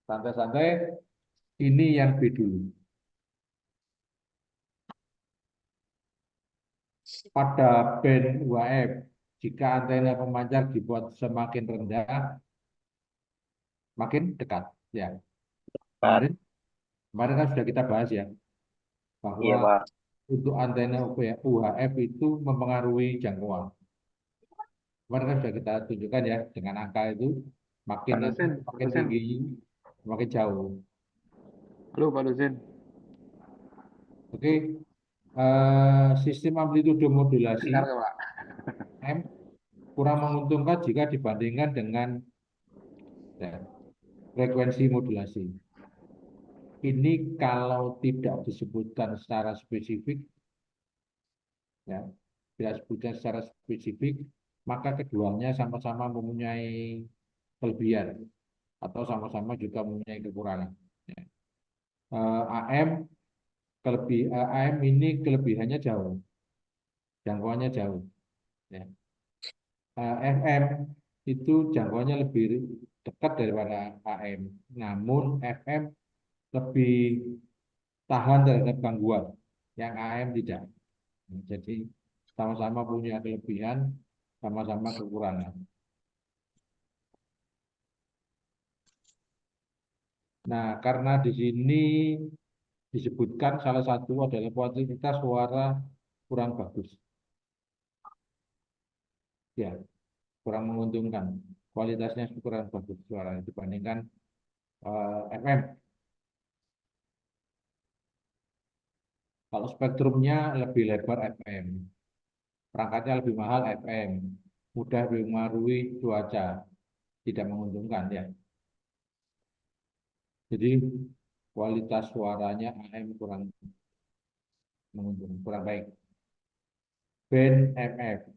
Santai-santai, ini yang B dulu. Pada band UHF, jika antena pemancar dibuat semakin rendah, makin dekat. Ya, Pak. kemarin kemarin kan sudah kita bahas ya, bahwa Iya, Pak. untuk antena UHF itu mempengaruhi jangkauan. Kemarin kan sudah kita tunjukkan ya, dengan angka itu makin Pak nanti dosen, Pak makin dosen. tinggi, makin jauh. Halo Pak dosen. Oke, sistem amplitudo modulasi Dengar nggak Pak? M kurang menguntungkan jika dibandingkan dengan ya, frekuensi modulasi. Ini kalau tidak disebutkan secara spesifik, ya, tidak disebutkan secara spesifik, maka keduanya sama-sama mempunyai kelebihan atau sama-sama juga mempunyai kekurangan. Ya. AM AM ini kelebihannya jauh, jangkauannya jauh. Ya. FM itu jangkauannya lebih dekat daripada AM. Namun FM lebih tahan terhadap gangguan, yang AM tidak. Jadi sama-sama punya kelebihan, sama-sama kekurangan. Nah, karena di sini disebutkan salah satu adalah kualitas suara kurang bagus. Ya, kurang menguntungkan. Kualitasnya kurang bagus suara dibandingkan FM. Kalau spektrumnya lebih lebar FM, perangkatnya lebih mahal FM, mudah dipengaruhi cuaca, tidak menguntungkan ya. Jadi kualitas suaranya AM kurang menguntungkan, kurang baik. Band MF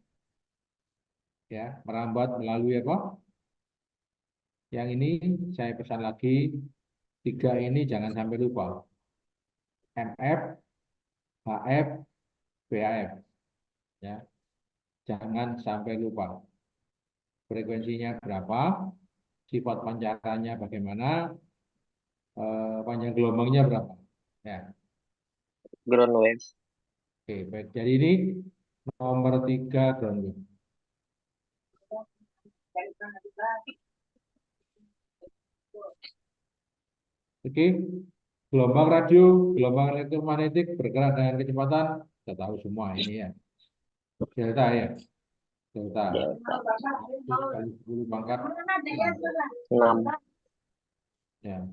ya, merambat melalui apa? Yang ini saya pesan lagi, 3 ini jangan sampai lupa. MF, HF, VHF ya. Jangan sampai lupa. Frekuensinya berapa? Sifat pancarannya bagaimana? Panjang gelombangnya berapa? Ya. Ground wave. Oke, baik. Jadi ini nomor 3 ground wave. Oke, gelombang radio, gelombang elektromagnetik bergerak dengan kecepatan, kita tahu semua ini ya. Delta ya, delta. Delta. 1 kali 10 pangkat 6. ya.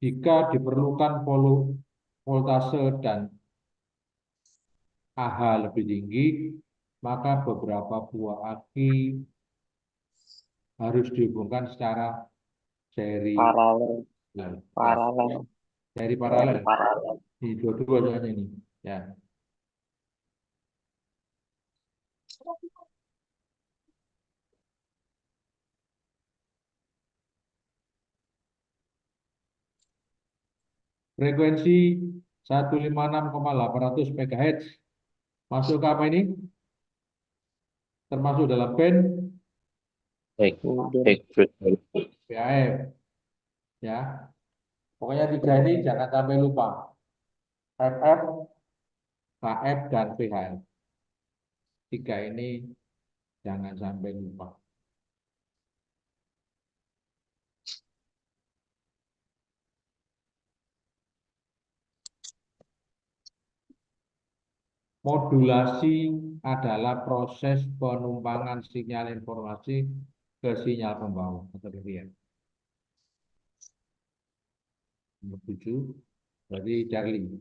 Jika diperlukan voltase dan AH lebih tinggi, maka beberapa buah aki harus dihubungkan secara seri Paralel. ya, Paralel. seri paralel Paralel. di dua-duanya ini ya. Frekuensi 156,800 MHz masuk ke apa ini? Termasuk dalam band VHF ya. Pokoknya 3 ini jangan sampai lupa. FF, HF, dan VHF. 3 ini jangan sampai lupa. Modulasi adalah proses penumpangan sinyal informasi ke sinyal pembawa atau ya. Nomor 7, berarti Charlie.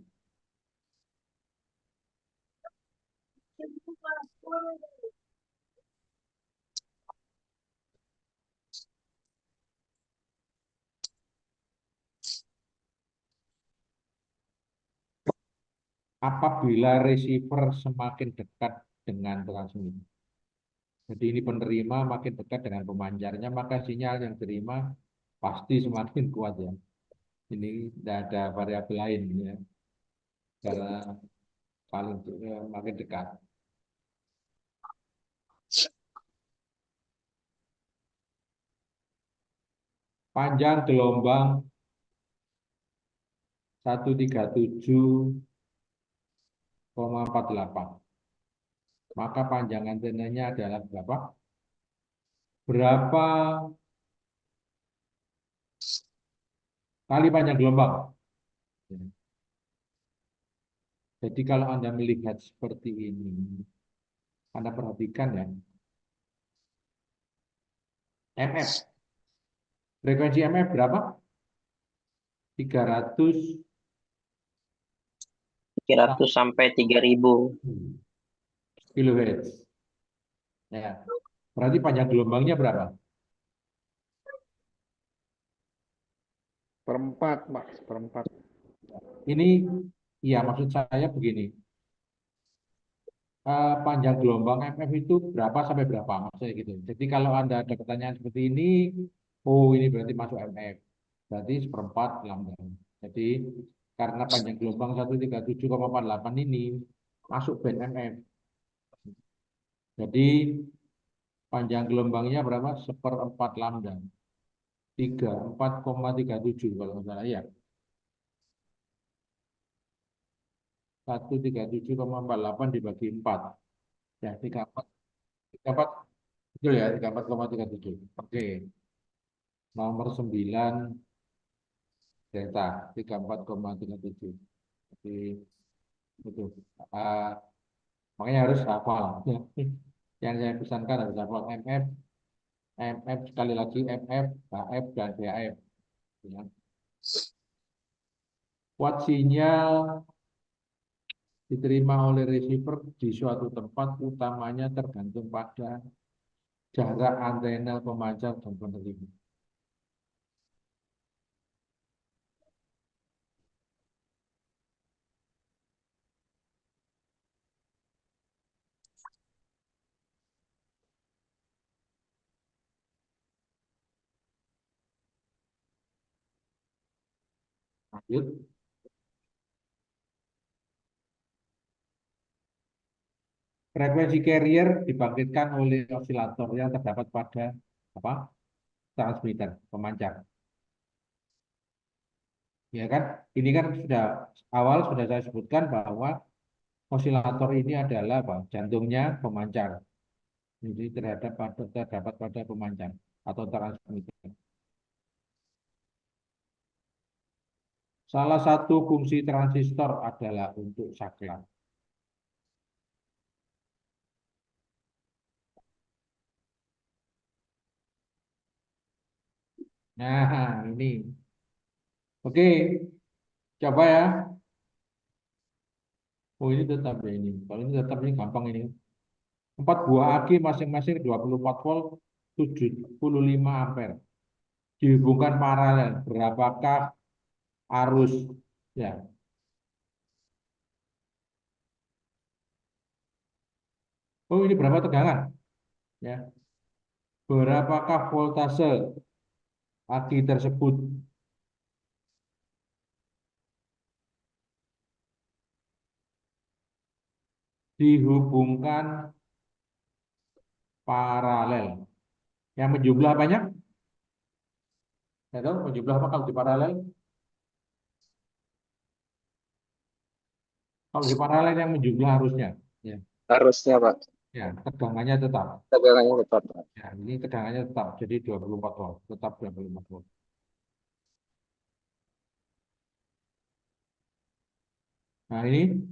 Apabila receiver semakin dekat dengan transmit. Jadi ini penerima makin dekat dengan pemancarnya, maka sinyal yang terima pasti semakin kuat ya. Ini tidak ada variabel lain ya. Karena makin dekat. Panjang gelombang 137,48. Maka panjang antenanya adalah berapa? Berapa kali panjang gelombang? Jadi kalau Anda melihat seperti ini, Anda perhatikan ya, MF. Frekuensi MF berapa? 300 300 sampai 3000. kilohertz. Ya. Berarti panjang gelombangnya berapa? Seperempat, Pak. Seperempat. Ini, ya maksud saya begini. Panjang gelombang MF itu berapa sampai berapa? Maksudnya gitu. Jadi kalau Anda ada pertanyaan seperti ini, oh ini berarti masuk MF. Berarti seperempat lambda. Jadi karena panjang gelombang 137,48 ini masuk band MF. Jadi panjang gelombangnya berapa? Seperempat lambda. 34,37 kalau nggak salah ya. 137,48 dibagi 4. Ya, 34. 34. Betul ya, 34,37. Oke. Nomor 9 delta 34,37. Jadi itu. Ah, makanya harus hafal. Yang saya pesankan harus hafal MF sekali lagi MF, HF dan VHF. Ya. Watt sinyal diterima oleh receiver di suatu tempat utamanya tergantung pada jarak antena pemancar dan penerima. Lanjut. Frekuensi carrier dibangkitkan oleh osilator yang terdapat pada apa? Transmitter, pemancar. Ya kan? Ini kan sudah awal sudah saya sebutkan bahwa osilator ini adalah apa? Jantungnya pemancar. Jadi terdapat pada pemancar atau transmitter. Salah satu fungsi transistor adalah untuk saklar. Nah, ini. Oke, coba ya. Oh, ini tetap ya ini. Kalau ini tetap ini gampang ini. 4 buah aki masing-masing 24 volt 75 ampere. Dihubungkan paralel. Berapakah arus ya? Oh, ini berapa tegangan? Ya. Berapakah voltase aki tersebut? Dihubungkan paralel. Yang menjumlah banyak? Ya tahu menjumlah apa kalau di paralel? Kalau di paralel yang menjumlah arusnya. Ya, Harusnya, Pak. ya, tegangannya tetap. Tegangannya tetap. Ya, ini tegangannya tetap jadi 24 volt, tetap 24 volt. Nah, ini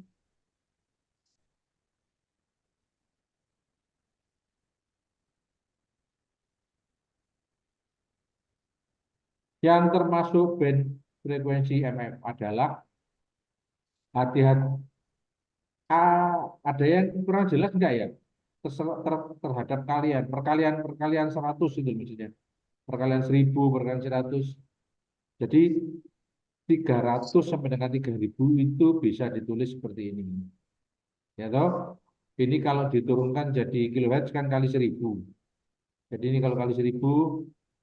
yang termasuk band frekuensi MF adalah hati-hati. Ada yang kurang jelas enggak ya? Terhadap kalian, perkalian 100 itu maksudnya. Perkalian 1000, perkalian 100. Jadi 300 sampai dengan 3000 itu bisa ditulis seperti ini. Ya toh? Ini kalau diturunkan jadi kilohertz kan kali 1000. Jadi ini kalau kali 1000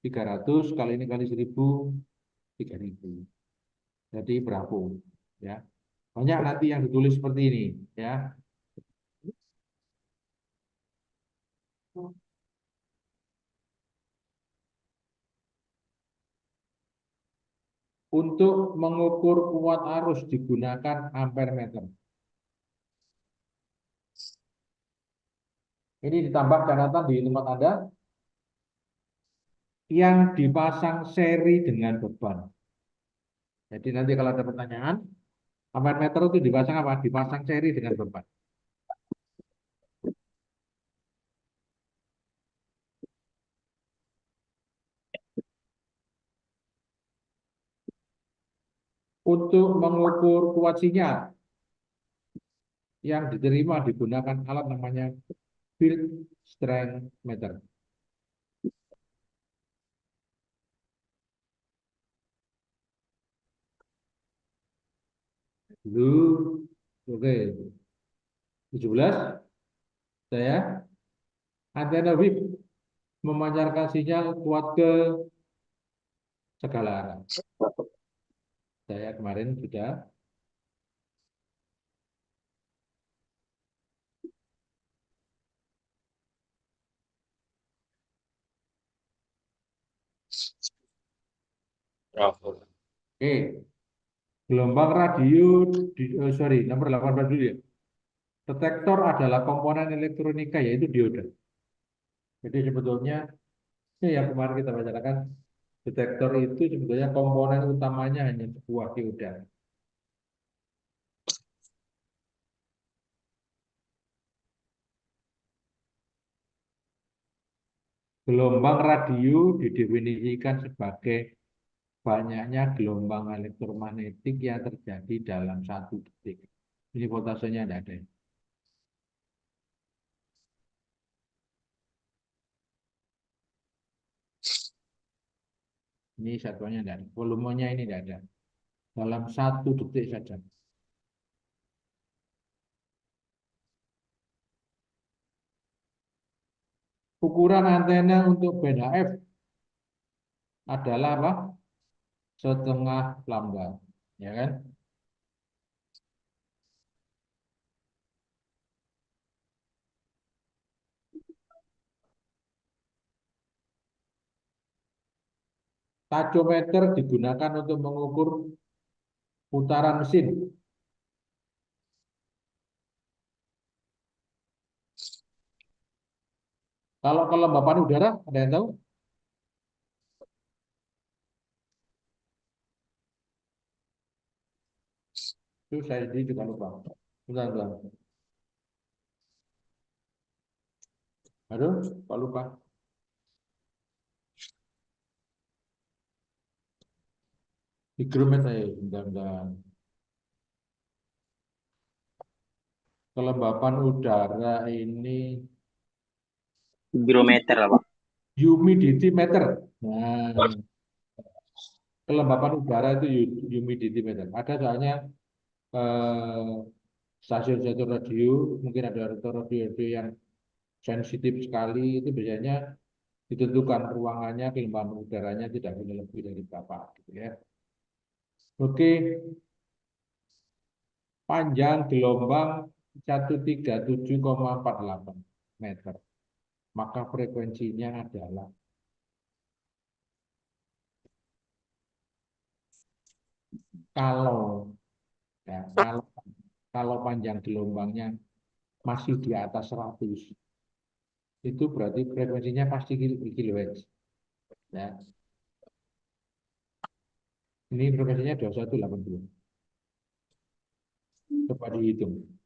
300, kalau ini kali 1000 3000. Jadi berapa? Ya. Banyak nanti yang ditulis seperti ini, ya. Untuk mengukur kuat arus digunakan ampere meter. Ini ditambah catatan di tempat Anda yang dipasang seri dengan beban. Jadi nanti kalau ada pertanyaan, ampere meter itu dipasang apa? Dipasang seri dengan beban. Untuk mengukur kuat sinyal yang diterima digunakan alat namanya field strength meter. Dulu, oke, 17, saya antena WIP memancarkan sinyal kuat ke segala arah. Saya kemarin sudah oke. Gelombang radio nomor 18 dulu ya. Detektor adalah komponen elektronika yaitu dioda. Jadi sebetulnya ini yang kemarin kita bicarakan, detektor itu sebetulnya komponen utamanya hanya sebuah dioda. Gelombang radio didefinisikan sebagai banyaknya gelombang elektromagnetik yang terjadi dalam 1 detik. Ini voltasenya tidak ada. Ini satuannya tidak ada. Volumenya ini tidak ada. Dalam 1 detik saja. Ukuran antena untuk band HF adalah apa? Setengah lambda, ya kan? Tachometer digunakan untuk mengukur putaran mesin. Kalau kelembapan udara, ada yang tahu? Itu saya sendiri juga lupa. Bentar, bentar. Aduh, kok lupa. Hygrometer saya, bentar, bentar. Kelembapan udara ini Hygrometer lah, Pak. humidity meter. Nah, kelembapan udara itu humidity meter. Ada soalnya eh, stasiun-stasiun radio, mungkin ada radio yang sensitif sekali, itu biasanya ditentukan ruangannya, kelembapan udaranya tidak boleh lebih dari berapa, gitu ya. Oke, panjang gelombang 137,48 meter. Maka frekuensinya adalah kalau ya, kalau panjang gelombangnya masih di atas 100, itu berarti frekuensinya pasti kilohertz. Ya. Ini frekuensinya 2180. Coba dihitung.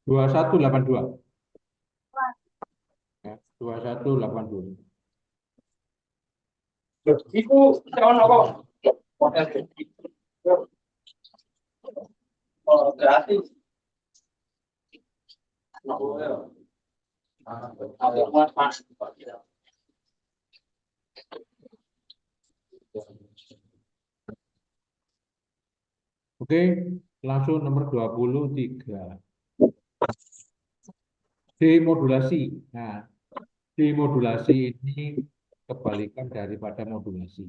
Dua 2182. Ya, 2182. Iku tahun apa? Oh, gratis. Ada manfaat. Oke, langsung nomor 23. Demodulasi. Nah, demodulasi ini kebalikan daripada modulasi.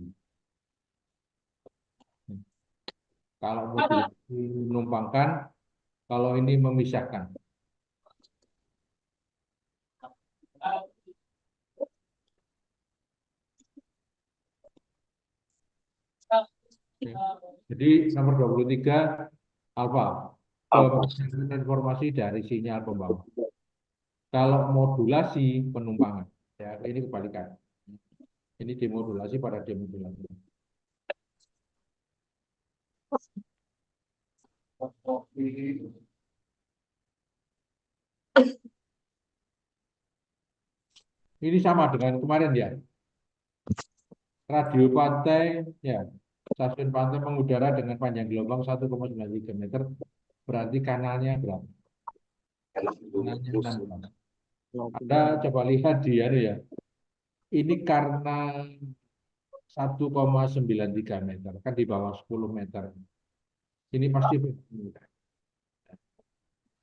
Kalau modulasi menumpangkan, kalau ini memisahkan. Oke. Jadi nomor 23 alfa, pemrosesan informasi dari sinyal pembawa. Kalau modulasi penumpangan, ya ini kebalikan. Ini demodulasi pada demodulasi. Ini sama dengan kemarin ya. Radio pantai, ya stasiun pantai mengudara dengan panjang gelombang 1,93 meter, berarti kanalnya berapa? Kanalnya 16. Anda coba lihat di ya. Ini karena 1,93 meter, kan di bawah 10 meter. Ini pasti berbeda.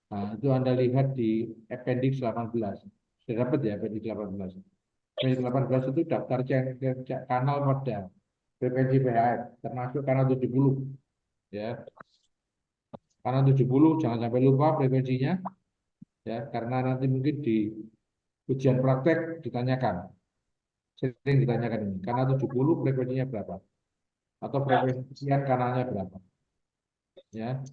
Nah, itu Anda lihat di appendix 18. Sudah dapat ya appendix 18. Appendix 18 itu daftar kanal pada frekuensi PHF, termasuk kanal 70. Ya. Kanal 70 jangan sampai lupa frekuensinya, ya, karena nanti mungkin di ujian praktek ditanyakan. Sering ditanyakan ini. Kanal 70 frekuensinya berapa? Atau frekuensi sekian kanalnya berapa? Ya.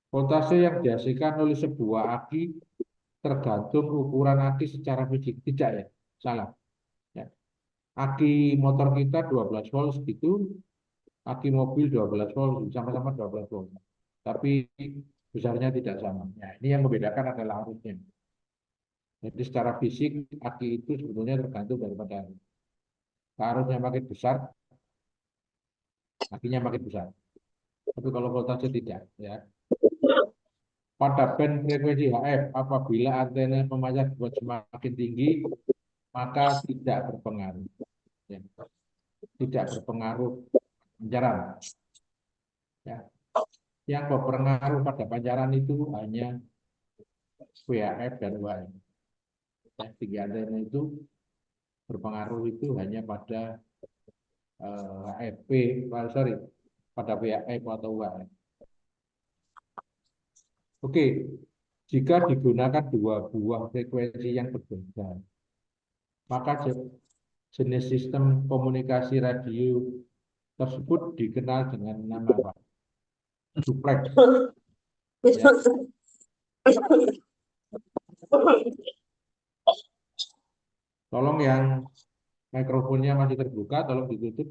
Voltase yang dihasilkan oleh sebuah aki tergantung ukuran aki secara fisik. Tidak ya, salah. Ya. Aki motor kita 12 volt gitu, aki mobil 12 volt, sama-sama 12 volt. Tapi besarnya tidak sama. Ya, ini yang membedakan adalah arusnya. Jadi secara fisik aki itu sebetulnya tergantung daripada arus. Arusnya makin besar, akinya makin besar. Tapi kalau voltase tidak, ya. Pada band frekuensi HF, apabila antena pemancar dibuat semakin tinggi, maka tidak berpengaruh. Ya. Tidak berpengaruh pancaran. Ya. Yang berpengaruh pada pancaran itu hanya VHF dan UHF. Ya, tinggi antena itu berpengaruh itu hanya pada HFP, sorry, pada VHF atau UHF. Oke, jika digunakan dua buah frekuensi yang berbeda, maka jenis sistem komunikasi radio tersebut dikenal dengan nama apa? Duplex. Ya. Tolong yang mikrofonnya masih terbuka, tolong ditutup.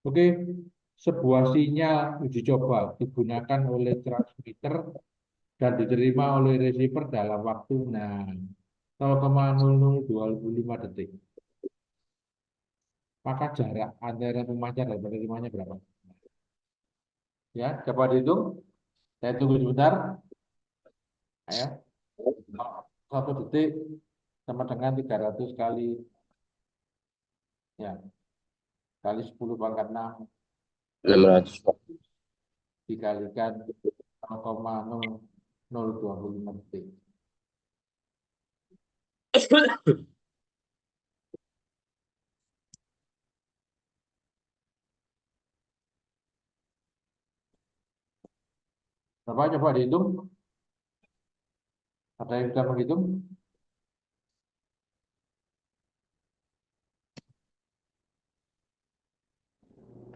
Oke, sebuah sinyal uji coba digunakan oleh transmitter dan diterima oleh receiver dalam waktu 0,00225 detik. Maka jarak antara pemancar dan penerimanya berapa? Ya, coba dihitung. Saya tunggu sebentar. Ayo. 1 detik sama dengan 300 kali, ya, kali 10 pangkat 6 600. dikalikan 0,0025 detik. Berapa coba dihitung? Ada yang bisa menghitung?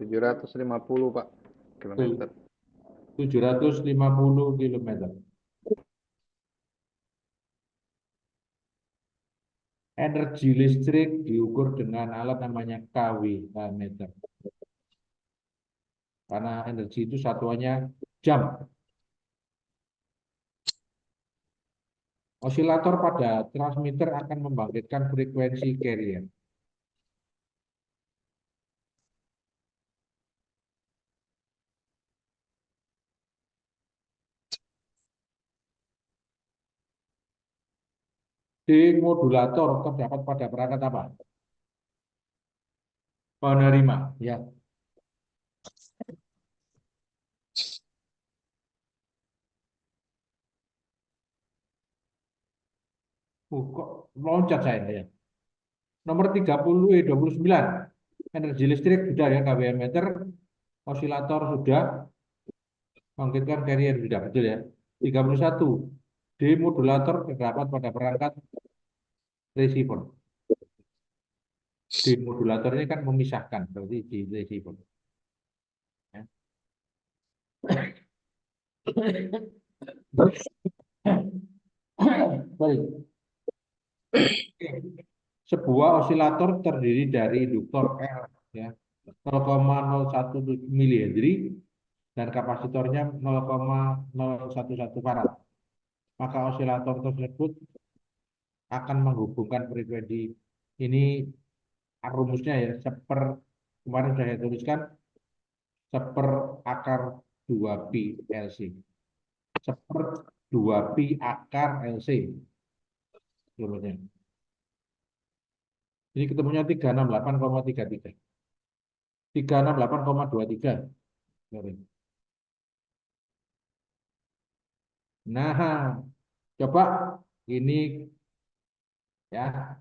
750 Pak kilometer. 750 km. Energi listrik diukur dengan alat namanya kWh meter. Karena energi itu satuannya jam. Osilator pada transmitter akan membangkitkan frekuensi carrier. Demodulator terdapat pada perangkat apa? Penerima. Ya. Kok loncat saya ya. Nomor 30 29. Energi listrik sudah ya, kWh meter. Osilator sudah. Bangkitkan carrier sudah, betul ya. 31. Demodulator terdapat pada perangkat receiver. Demodulator ini kan memisahkan, berarti di receiver. Ya. Baik. Sebuah osilator terdiri dari induktor L ya 0,01 milihenry dan kapasitornya 0,011 farad. Maka osilator tersebut akan menghubungkan frekuensi ini rumusnya ya kemarin saya tuliskan seper akar 2 pi LC. Seper 2 pi akar LC. Rumusnya. Ini ketemunya 368,33. 368,23. Nah, coba ini ya.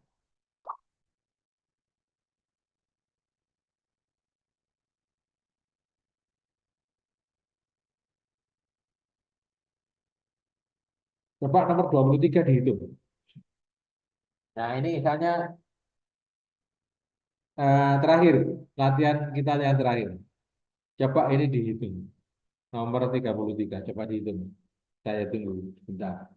Coba nomor 23 dihitung. Nah, ini misalnya terakhir, latihan kita yang terakhir. Coba ini dihitung. Nomor 33, coba dihitung. Saya tunggu sebentar.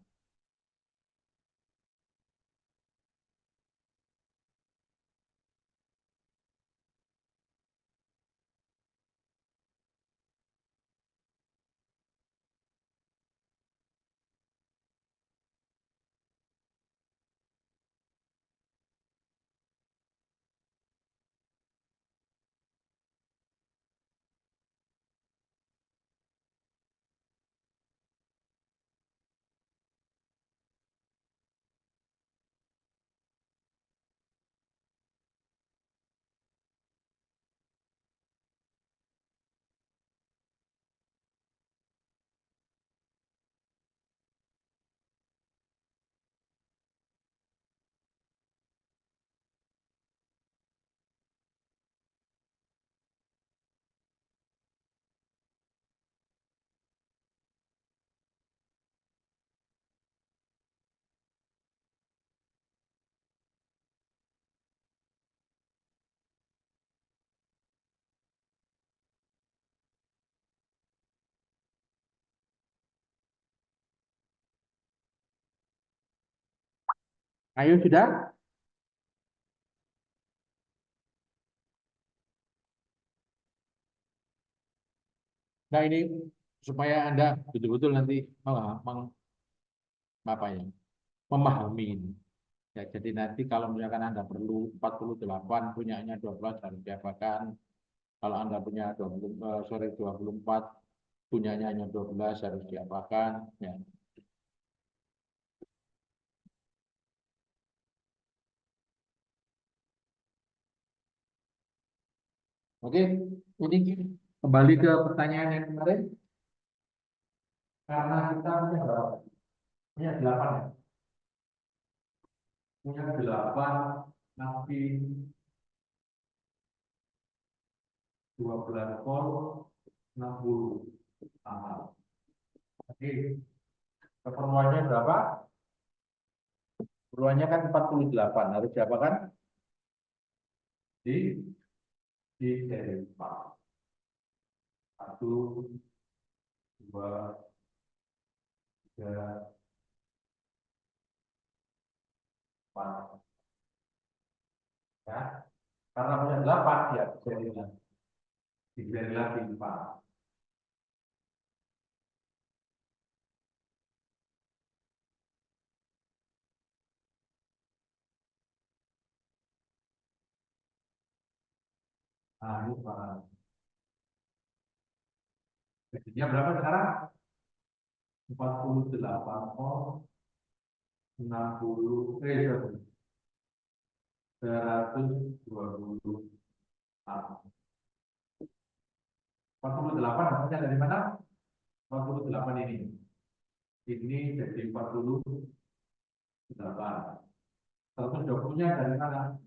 Ayo sudah? Nah, ini supaya Anda betul-betul nanti apa ya, memahami ini. Ya, jadi nanti kalau misalkan Anda perlu 48, punyanya 12 harus diapakan. Kalau Anda punya 24, punyanya hanya 12 harus diapakan. Ya. Oke, ini kembali ke pertanyaan yang kemarin. Karena kita punya berapa? Punya 8 ya? Punya 8, napi 12 volt, 60 ampere. Oke, keperluannya berapa? Keperluannya kan 48, harus diapakan? Di dari 4. 1, 2, 3, 4. Ya. Karena punya 8, ya diberi lagi 4. Nah, ini jadinya berapa sekarang? 48 volt 60, 128. 48 maksudnya dari mana? 48 ini. Ini jadi 48. 120-nya dari mana?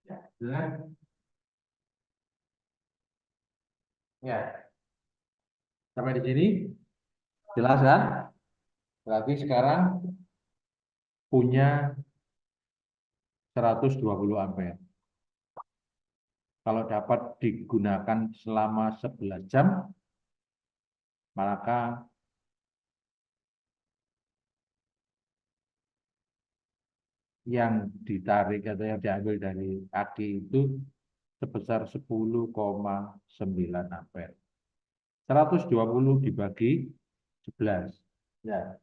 Ya, jelas. Ya, sampai di sini jelas kan? Berarti sekarang punya 120 ampere. Kalau dapat digunakan selama 11 jam, maka yang ditarik atau yang diambil dari aki itu sebesar 10,9 ampere. 120 dibagi 11. Ya.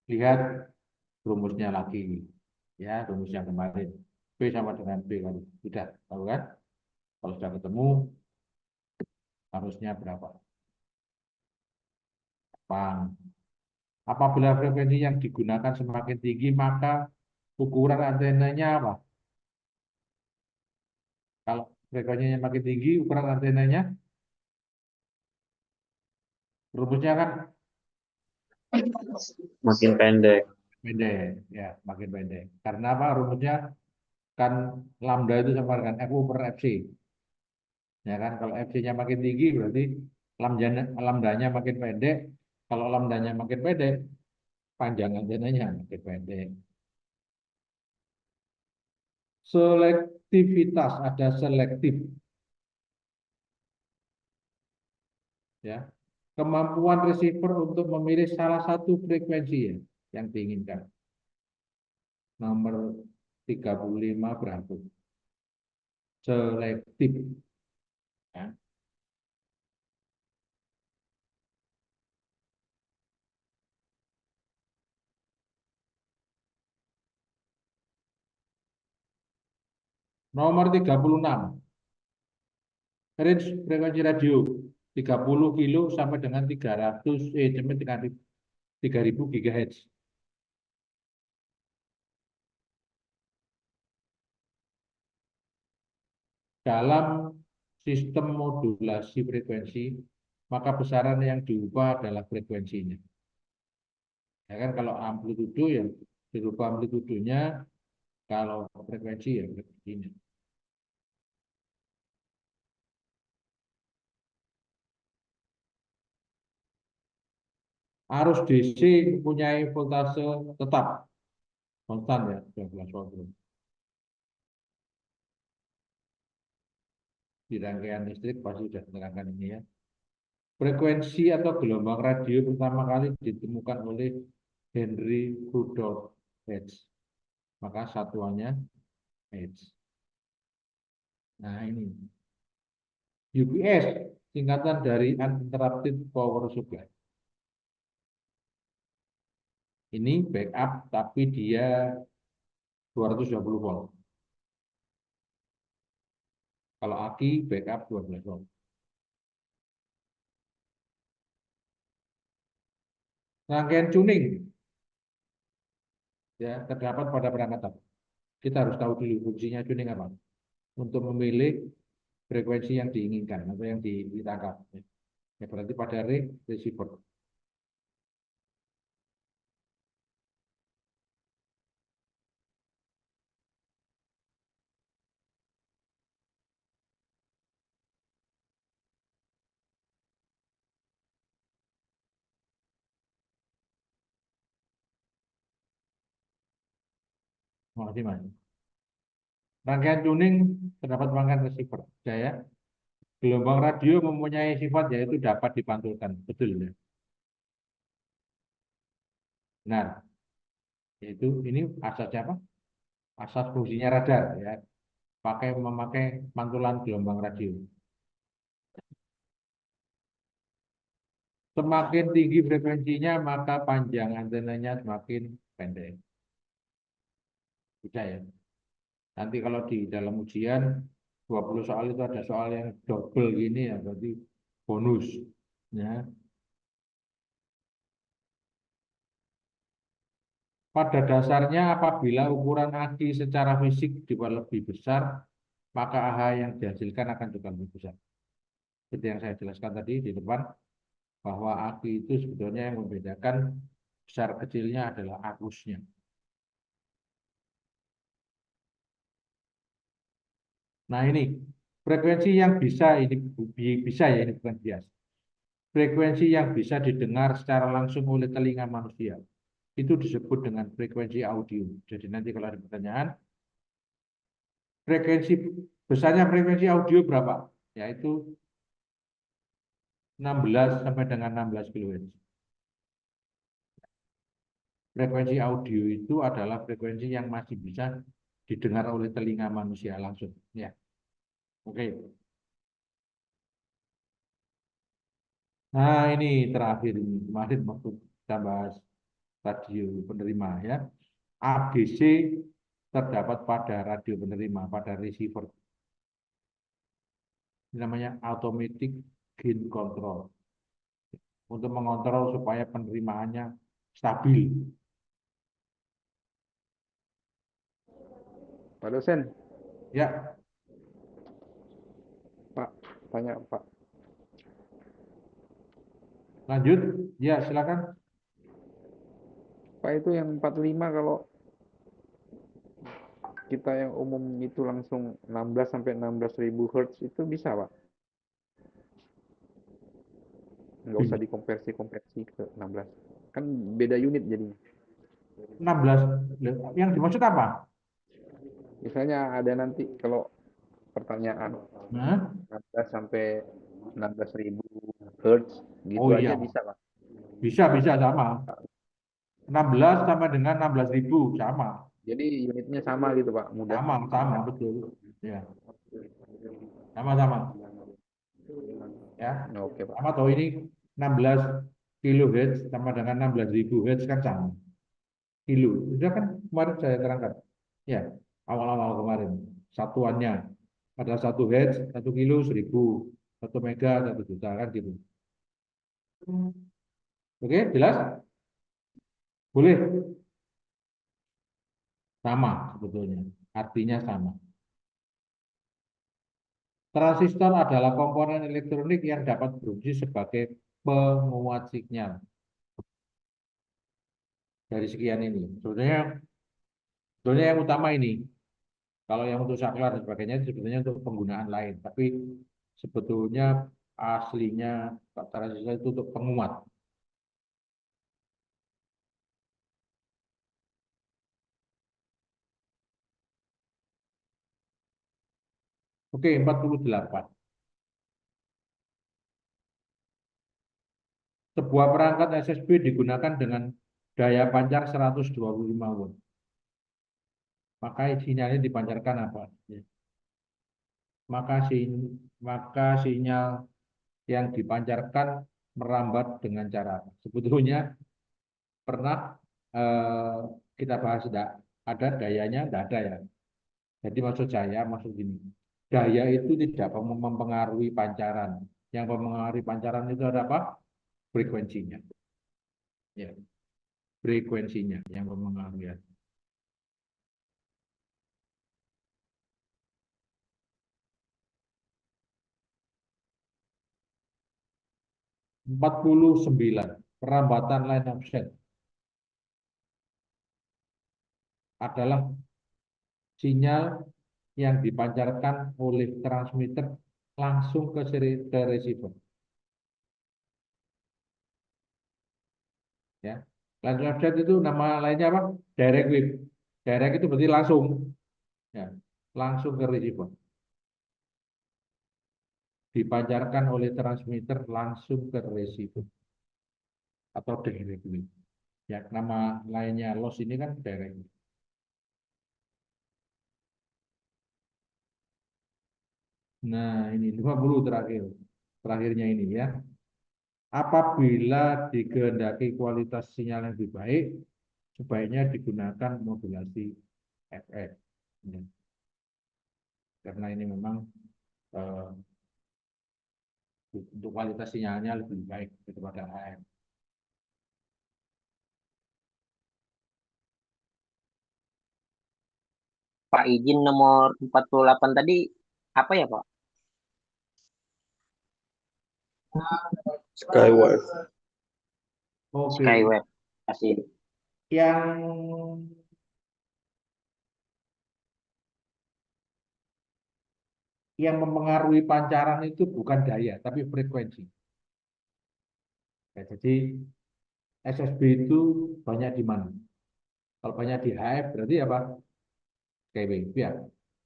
Lihat rumusnya lagi. Ya, rumus yang kemarin. P sama dengan P kan. Sudah tahu kan? Kalau sudah ketemu, harusnya berapa? Pang. Apabila frekuensi yang digunakan semakin tinggi, maka ukuran antenanya apa? Kalau frekuensinya makin tinggi, ukuran antenanya rumusnya kan Makin pendek. pendek, ya makin pendek. Karena apa? Rumusnya kan lambda itu sama dengan FU per FC. Ya kan? Kalau FC-nya makin tinggi, berarti lambdanya makin pendek. Kalau lambdanya makin pendek, panjang antenanya makin pendek. Selektivitas, ada selektif. Ya, kemampuan receiver untuk memilih salah satu frekuensi ya, yang diinginkan. Nomor 35 berapa? Selektif. Ya. Nomor 36. Range frekuensi radio 30 kilo sampai dengan 300 sampai dengan 3000 GHz. Dalam sistem modulasi frekuensi, maka besaran yang diubah adalah frekuensinya. Ya kan kalau amplitudo ya dirubah amplitudonya, kalau frekuensi ya frekuensinya. Arus DC mempunyai voltase tetap konstan ya 12 volt. Di rangkaian listrik pasti sudah menerangkan ini ya. Frekuensi atau gelombang radio pertama kali ditemukan oleh Henry Rudolph Hertz. Maka satuannya Hertz. Nah ini UPS singkatan dari Uninterrupted Power Supply. Ini backup tapi dia 220 volt. Kalau aki backup 12 volt. Rangkaian tuning ya terdapat pada perangkat apa? Kita harus tahu dulu fungsinya tuning apa untuk memilih frekuensi yang diinginkan atau yang ditangkap. Ya berarti pada receiver. Makasih Mas. Rangkaian tuning terdapat rangkaian receiver. Ya. Gelombang radio mempunyai sifat yaitu dapat dipantulkan. Betul ya. Nah, yaitu ini asasnya apa? Asas fungsinya radar ya. Memakai pantulan gelombang radio. Semakin tinggi frekuensinya, maka panjang antenanya semakin pendek. Bisa ya. Nanti kalau di dalam ujian 20 soal itu ada soal yang double gini ya, berarti bonus. Ya. Pada dasarnya apabila ukuran aki secara fisik dibuat lebih besar, maka AH yang dihasilkan akan juga lebih besar. Seperti yang saya jelaskan tadi di depan, bahwa aki itu sebetulnya yang membedakan besar kecilnya adalah akusnya. Nah ini frekuensi yang bisa ini bisa ya, ini bukan bias. Frekuensi yang bisa didengar secara langsung oleh telinga manusia itu disebut dengan frekuensi audio. Jadi nanti kalau ada pertanyaan, frekuensi besarnya frekuensi audio berapa? Yaitu 16 sampai dengan 16 kHz. Frekuensi audio itu adalah frekuensi yang masih bisa didengar oleh telinga manusia langsung. Ya, oke. Nah ini terakhir ini kemarin waktu kita bahas radio penerima ya. ABC terdapat pada radio penerima, pada receiver. Ini namanya automatic gain control. Untuk mengontrol supaya penerimaannya stabil. Pak dosen, Ya, Pak, tanya Pak. lanjut. Ya, silakan. Pak itu yang 45 kalau kita yang umum itu langsung 16 sampai 16.000 Hz itu bisa Pak? Nggak usah dikonversi ke 16. Kan beda unit jadinya. 16. Yang dimaksud apa? Misalnya ada nanti kalau pertanyaan Nah, 16 sampai 16.000 Hz gitu oh aja iya, bisa Pak. bisa sama. 16 sama dengan 16.000 sama. Jadi unitnya sama gitu Pak, mudah. Sama betul. Ya, sama-sama. Ya, Oke Pak. sama tahu ini 16 kHz sama dengan 16.000 Hz kan sama. Kilo. Sudah kan kemarin saya terangkan. Ya, awal-awal kemarin. Satuannya ada 1 Hz, 1 kilo, 1.000. 1 mega, 1 juta kan gitu. Oke, jelas? Boleh? Sama sebetulnya. Artinya sama. Transistor adalah komponen elektronik yang dapat berfungsi sebagai penguat sinyal. Dari sekian ini. Sebetulnya yang utama ini. Kalau yang untuk saklar dan sebagainya itu sebetulnya untuk penggunaan lain. Tapi sebetulnya aslinya transistor itu untuk penguat. Oke, 48. Sebuah perangkat SSB digunakan dengan daya pancar 125 watt. Maka sinyalnya dipancarkan apa? Maka sinyal yang dipancarkan merambat dengan cara apa? Sebetulnya pernah eh, kita bahas tidak ada dayanya, tidak ada ya. Jadi maksud gini, daya itu tidak mempengaruhi pancaran. Yang mempengaruhi pancaran itu ada apa? Frekuensinya. Ya, frekuensinya yang mempengaruhi. 49. Perambatan line of sight adalah sinyal yang dipancarkan oleh transmitter langsung ke receiver. Ya. Line of sight itu nama lainnya apa? Direct wave. Direct itu berarti langsung. Ya. Langsung ke receiver. Dipancarkan oleh transmitter langsung ke receiver. Atau direct wave. Ya, nama lainnya loss ini kan direct wave. Nah, ini 50 terakhir. Terakhirnya ini ya. Apabila dikehendaki kualitas sinyal yang lebih baik, sebaiknya digunakan modulasi FF. Ya. Karena ini memang eh, untuk kualitas sinyalnya lebih baik daripada AM. Pak, izin nomor 48 tadi apa ya, Pak? Skyward. Oke, Skyweb. Kasih. yang mempengaruhi pancaran itu bukan daya, tapi frekuensi. Ya, jadi SSB itu banyak di mana? Kalau banyak di HF berarti apa? Skywave. Ya,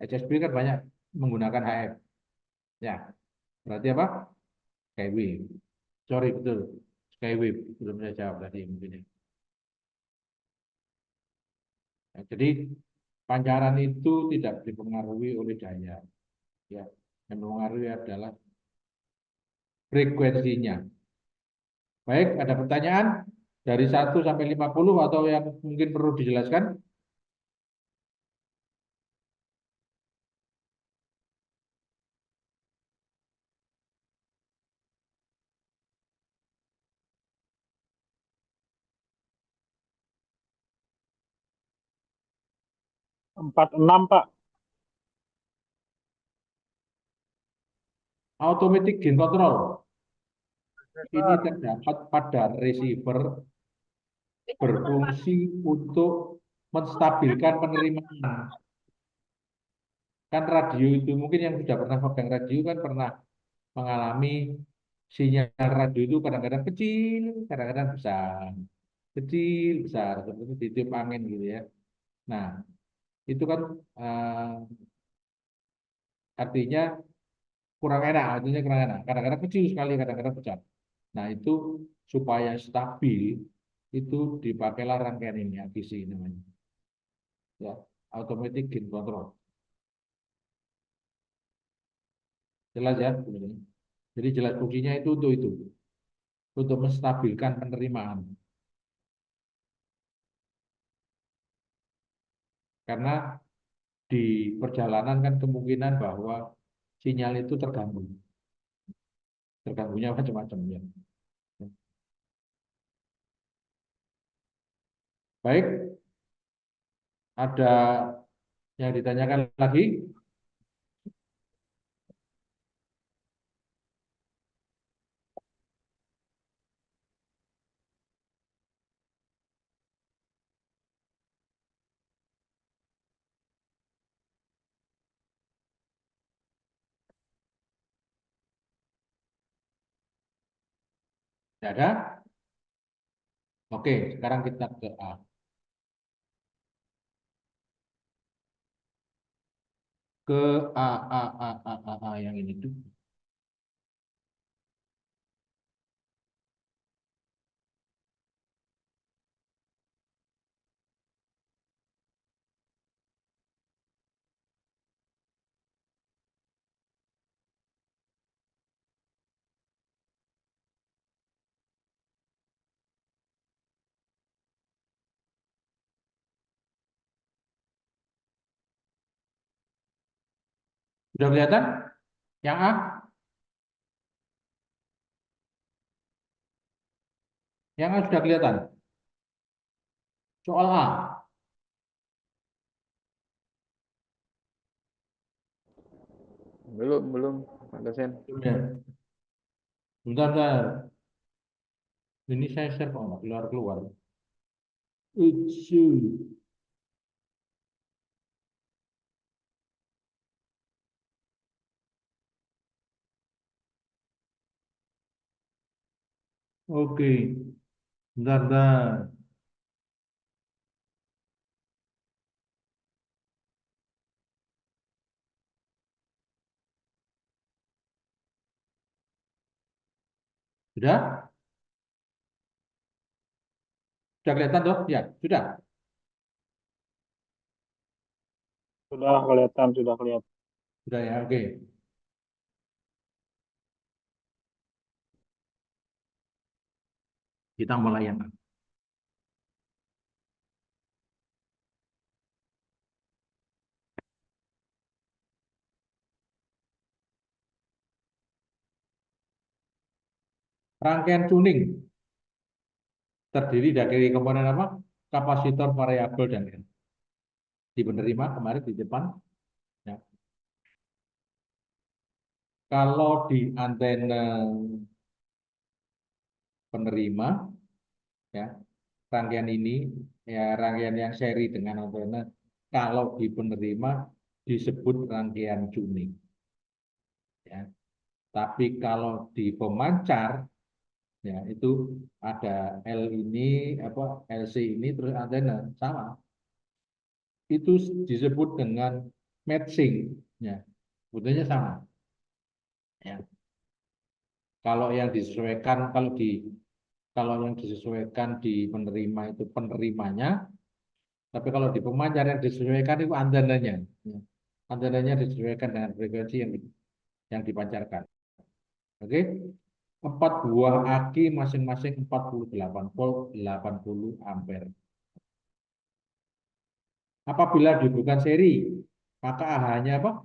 SSB kan banyak menggunakan HF. Ya, berarti apa? Skywave. Sorry, betul. Skywave. Belum saya jawab tadi mungkin ya. Ya, jadi pancaran itu tidak dipengaruhi oleh daya. Ya, yang mempengaruhi adalah frekuensinya. Baik, ada pertanyaan dari 1 sampai 50 atau yang mungkin perlu dijelaskan? Empat enam Pak. Automatic gain control ini terdapat pada receiver berfungsi untuk menstabilkan penerimaan. Kan radio itu mungkin yang sudah pernah pegang radio kan pernah mengalami sinyal radio itu kadang-kadang kecil, kadang-kadang besar. Kecil, besar, seperti ditiup angin gitu ya. Nah, itu kan artinya kurang enak, artinya kurang enak. Kadang-kadang kecil sekali, kadang-kadang besar. Nah, itu supaya stabil, itu dipakailah rangkaian ini, AGC namanya. Ya, automatic gain control. Jelas ya? Jadi jelas fungsinya itu untuk menstabilkan penerimaan. Karena di perjalanan kan kemungkinan bahwa sinyal itu terganggu. Terganggunya macam-macam ya. Baik, ada yang ditanyakan lagi? Tidak ada? Oke, sekarang kita ke A. Ke A yang ini tuh. Sudah kelihatan? Yang A? Yang A sudah kelihatan? Soal A. Belum, Pak dosen. Sudah. Bentar. Ini saya share kok nggak keluar-keluar. Ucu. Oke. Bentar. Sudah? Sudah kelihatan toh? Ya, sudah. Sudah kelihatan. Sudah ya, oke. Kita mulai yang A. Rangkaian tuning terdiri dari komponen apa? Kapasitor, variabel, dan N. di penerima kemarin di depan. Ya. Kalau di antena penerima, ya rangkaian ini, ya rangkaian yang seri dengan antena, kalau di penerima disebut rangkaian tuning. Ya. Tapi kalau di pemancar, ya itu ada L ini, apa LC ini terus antena sama. Itu disebut dengan matching, ya sebetulnya sama. Ya. Kalau yang disesuaikan, kalau yang disesuaikan di penerima itu penerimanya, tapi kalau di pemancar yang disesuaikan itu antenanya. Ya. Antenanya disesuaikan dengan frekuensi yang dipancarkan. Oke, 4 buah aki masing-masing 48 volt 80 ampere. Apabila dihubungkan seri, maka AH-nya apa?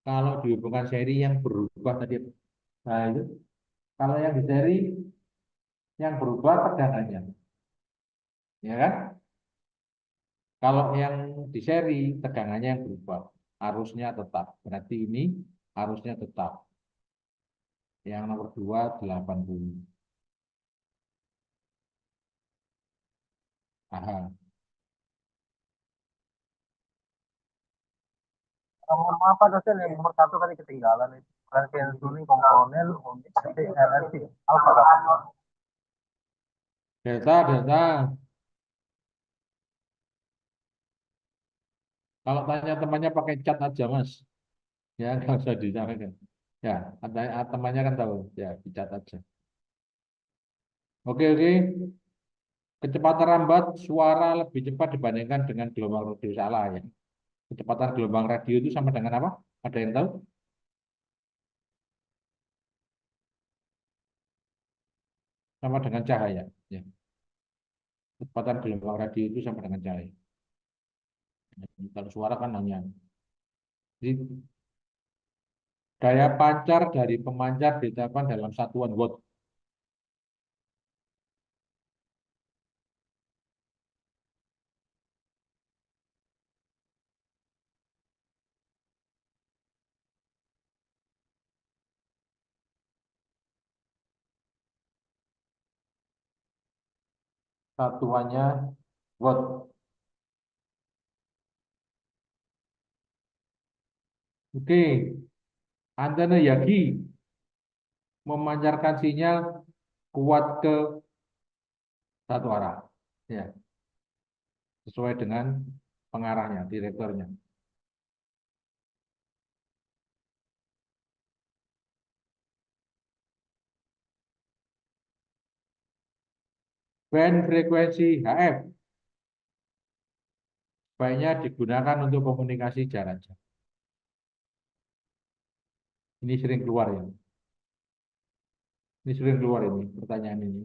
Kalau dihubungkan seri yang berubah tadi, nah itu kalau yang di seri yang berubah tegangannya, ya kan? Kalau yang di seri tegangannya yang berubah, arusnya tetap. Berarti ini arusnya tetap. Yang nomor 2 80. AH. Mohon maaf Pak dosen, yang nomor 1 tadi ketinggalan itu. Rangkaian tuning komponen LRT apa Pak? Delta. Kalau tanya temannya pakai cat aja, Mas. Ya, nggak usah disampaikan. Ya, temannya kan tahu. Ya, dicat aja. Oke. Kecepatan rambat suara lebih cepat dibandingkan dengan gelombang radio, salah ya. Kecepatan gelombang radio itu sama dengan apa? Ada yang tahu? Sama dengan cahaya. Ya. Kecepatan gelombang radio itu sama dengan cahaya. Kalau suara kan hanya. Jadi, daya pancar dari pemancar ditetapkan dalam satuan watt. Satuannya watt. Oke, antena Yagi memancarkan sinyal kuat ke satu arah, ya, sesuai dengan pengarahnya, direkturnya. Band frekuensi HF sebaiknya digunakan untuk komunikasi jarak jauh. Ini sering keluar ya. Ini sering keluar ini pertanyaan ini.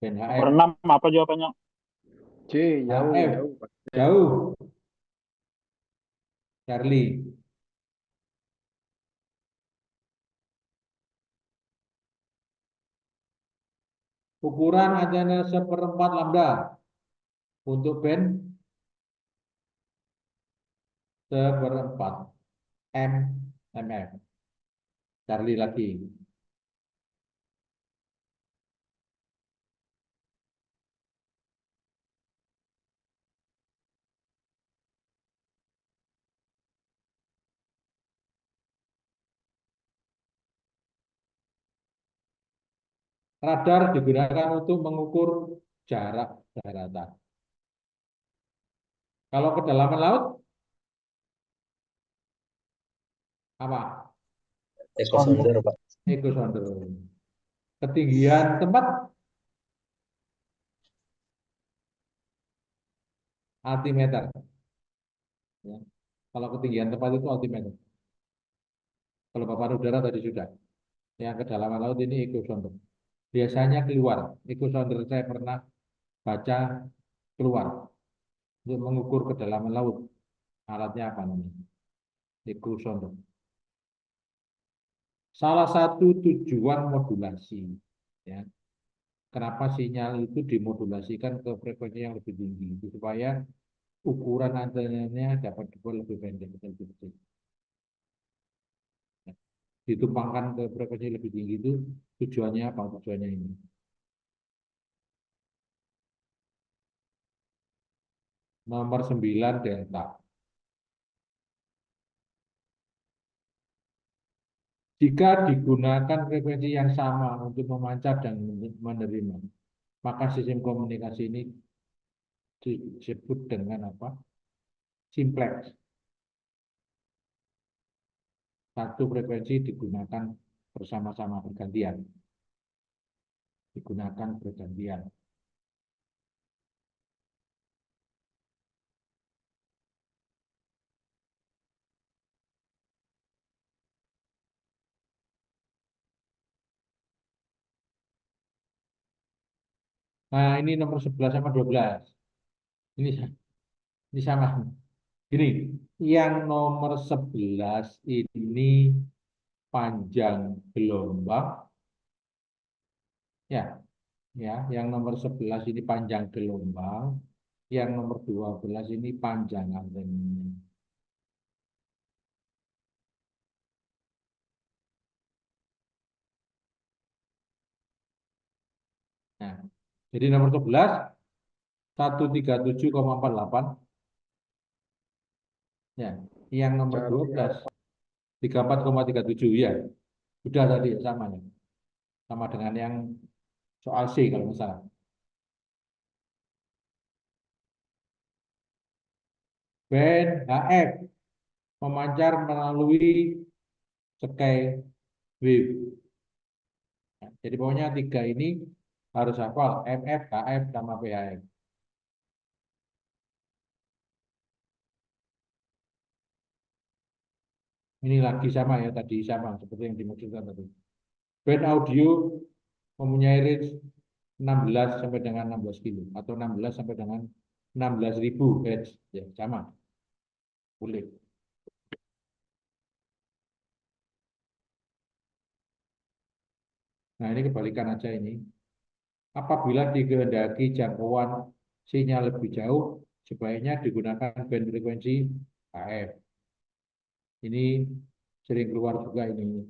Band Nomor HF 6 apa jawabannya? C, jauh, HF jauh. jauh. Charlie. Ukuran antena 1/4 lambda untuk band 1/4 mmf. Charlie lagi. Radar digunakan untuk mengukur jarak daratan. Kalau kedalaman laut, apa? Echo sounder, Pak. Echo sounder. Ketinggian tempat, altimeter. Ya. Kalau ketinggian tempat itu altimeter. Kalau paparan udara tadi sudah. Yang kedalaman laut ini echo sounder. Biasanya keluar. Echo sounder saya pernah baca keluar untuk mengukur kedalaman laut. Alatnya apa namanya? Echo sounder. salah satu tujuan modulasi, ya. Kenapa sinyal itu dimodulasikan ke frekuensi yang lebih tinggi, itu supaya ukuran antenanya dapat dibuat lebih pendek, lebih kecil. Ya. Ditumpangkan ke frekuensi lebih tinggi itu tujuannya apa? Tujuannya ini. Nomor 9 delta. Jika digunakan frekuensi yang sama untuk memancar dan menerima, maka sistem komunikasi ini disebut dengan apa? Simplex. Satu frekuensi digunakan bersama-sama bergantian. Digunakan bergantian. Nah, ini nomor 11 sama 12. Ini ini sama. Gini, yang nomor 11 ini panjang gelombang, ya, ya, yang nomor 11 ini panjang gelombang, yang nomor 12 ini panjang antena. Nah, jadi nomor 11 137,48, ya. Yang nomor Charlie 12 34,37, ya. Sudah tadi sama ya. Sama dengan yang soal C kalau nggak salah. Band HF memancar melalui sky wave. Nah, jadi pokoknya tiga ini harus hafal MF, HF, sama VHF. Ini lagi sama ya, tadi sama seperti yang dimaksudkan tadi. Band audio mempunyai range 16 sampai dengan 16 kilo atau 16 sampai dengan 16.000 Hz, ya sama, boleh. Nah, ini kebalikan aja ini. Apabila dikehendaki jangkauan sinyal lebih jauh, sebaiknya digunakan band frekuensi HF. Ini sering keluar juga ini.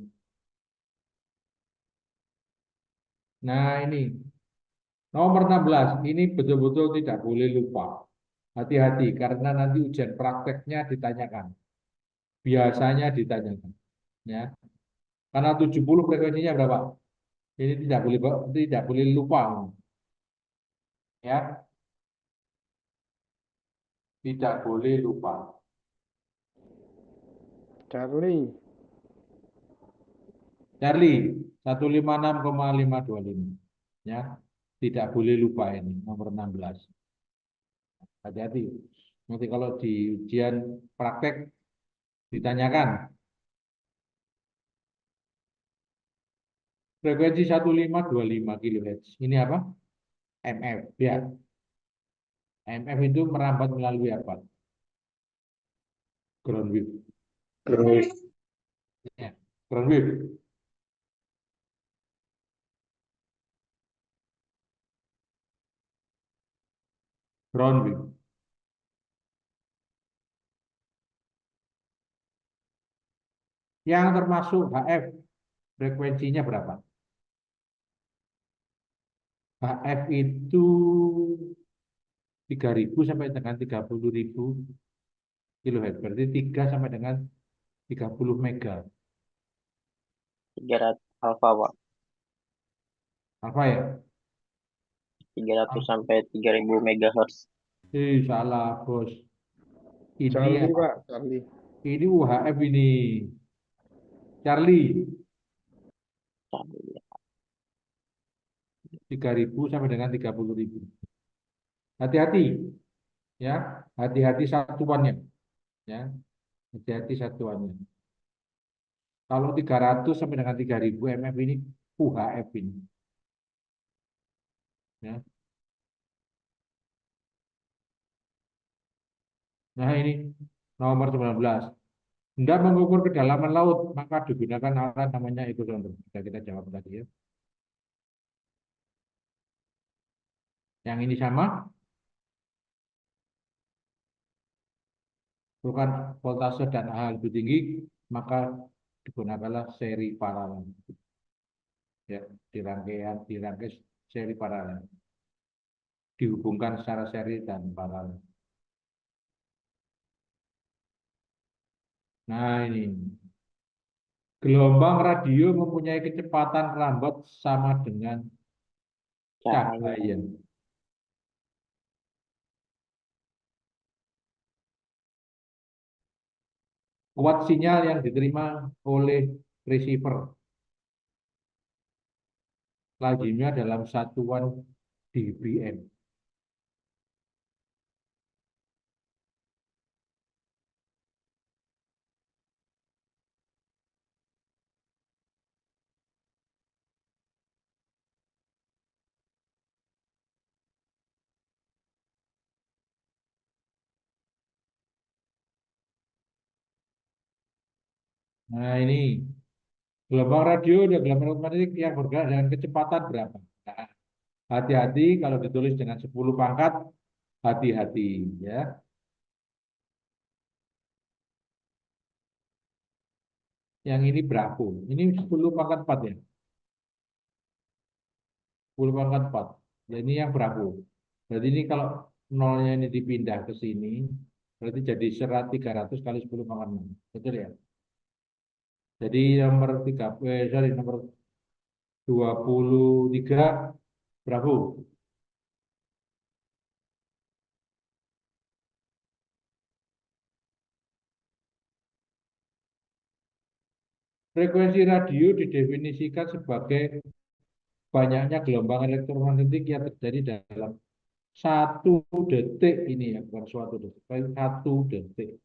Nah, ini nomor 16, ini betul-betul tidak boleh lupa. Hati-hati, karena nanti ujian prakteknya ditanyakan. Biasanya ditanyakan. Ya. Karena 70 frekuensinya berapa? Ini tidak boleh lupa. Ya, tidak boleh lupa. Charlie. Charlie 156,525. Ya, tidak boleh lupa ini nomor 16. Hati-hati. Nanti kalau di ujian praktek ditanyakan frekuensi 1525 kHz. Ini apa? MF, ya. MF itu merambat melalui apa? Ground wave. Ground Ya, ground wave. Ground wave. Yang termasuk HF, frekuensinya berapa? HF itu 3.000 sampai dengan 30.000 kHz. Berarti 3 sampai dengan 30 mega. 300 alfa, Pak. Apa ya? 300 sampai 3000 megahertz. Salah, bos. Ini Charlie, Pak. Charlie. ini UHF ini. Charlie, 3.000 sampai dengan 30.000. Hati-hati, ya. Hati-hati satuannya, ya. Hati-hati satuannya. Kalau 300 sampai dengan 3.000 mF ini UHF ini. Ya. Nah, ini nomor 19. Hendak mengukur kedalaman laut, maka digunakan alat namanya ekosonder. Sudah kita jawab tadi ya. Yang ini sama, bukan voltase dan AH lebih tinggi, maka digunakanlah seri paralel. Ya, dirangkai seri paralel. Dihubungkan secara seri dan paralel. Nah, ini. Gelombang radio mempunyai kecepatan lambat sama dengan cahaya. Kuat sinyal yang diterima oleh receiver. Lazimnya dalam satuan dBm. Nah, ini gelombang radio dan gelombang elektromagnetik yang bergerak dengan kecepatan berapa? Nah, hati-hati kalau ditulis dengan 10 pangkat, hati-hati ya. Yang ini berapa? Ini 10 pangkat 4 ya. 10 pangkat 4. Ya, ini yang berapa? Berarti ini kalau nolnya ini dipindah ke sini, berarti jadi serat 300 kali 10 pangkat 6. Betul ya? Jadi nomor 23 berapa? Frekuensi radio didefinisikan sebagai banyaknya gelombang elektromagnetik yang terjadi dalam 1 detik ini ya, bukan suatu detik, 1 detik.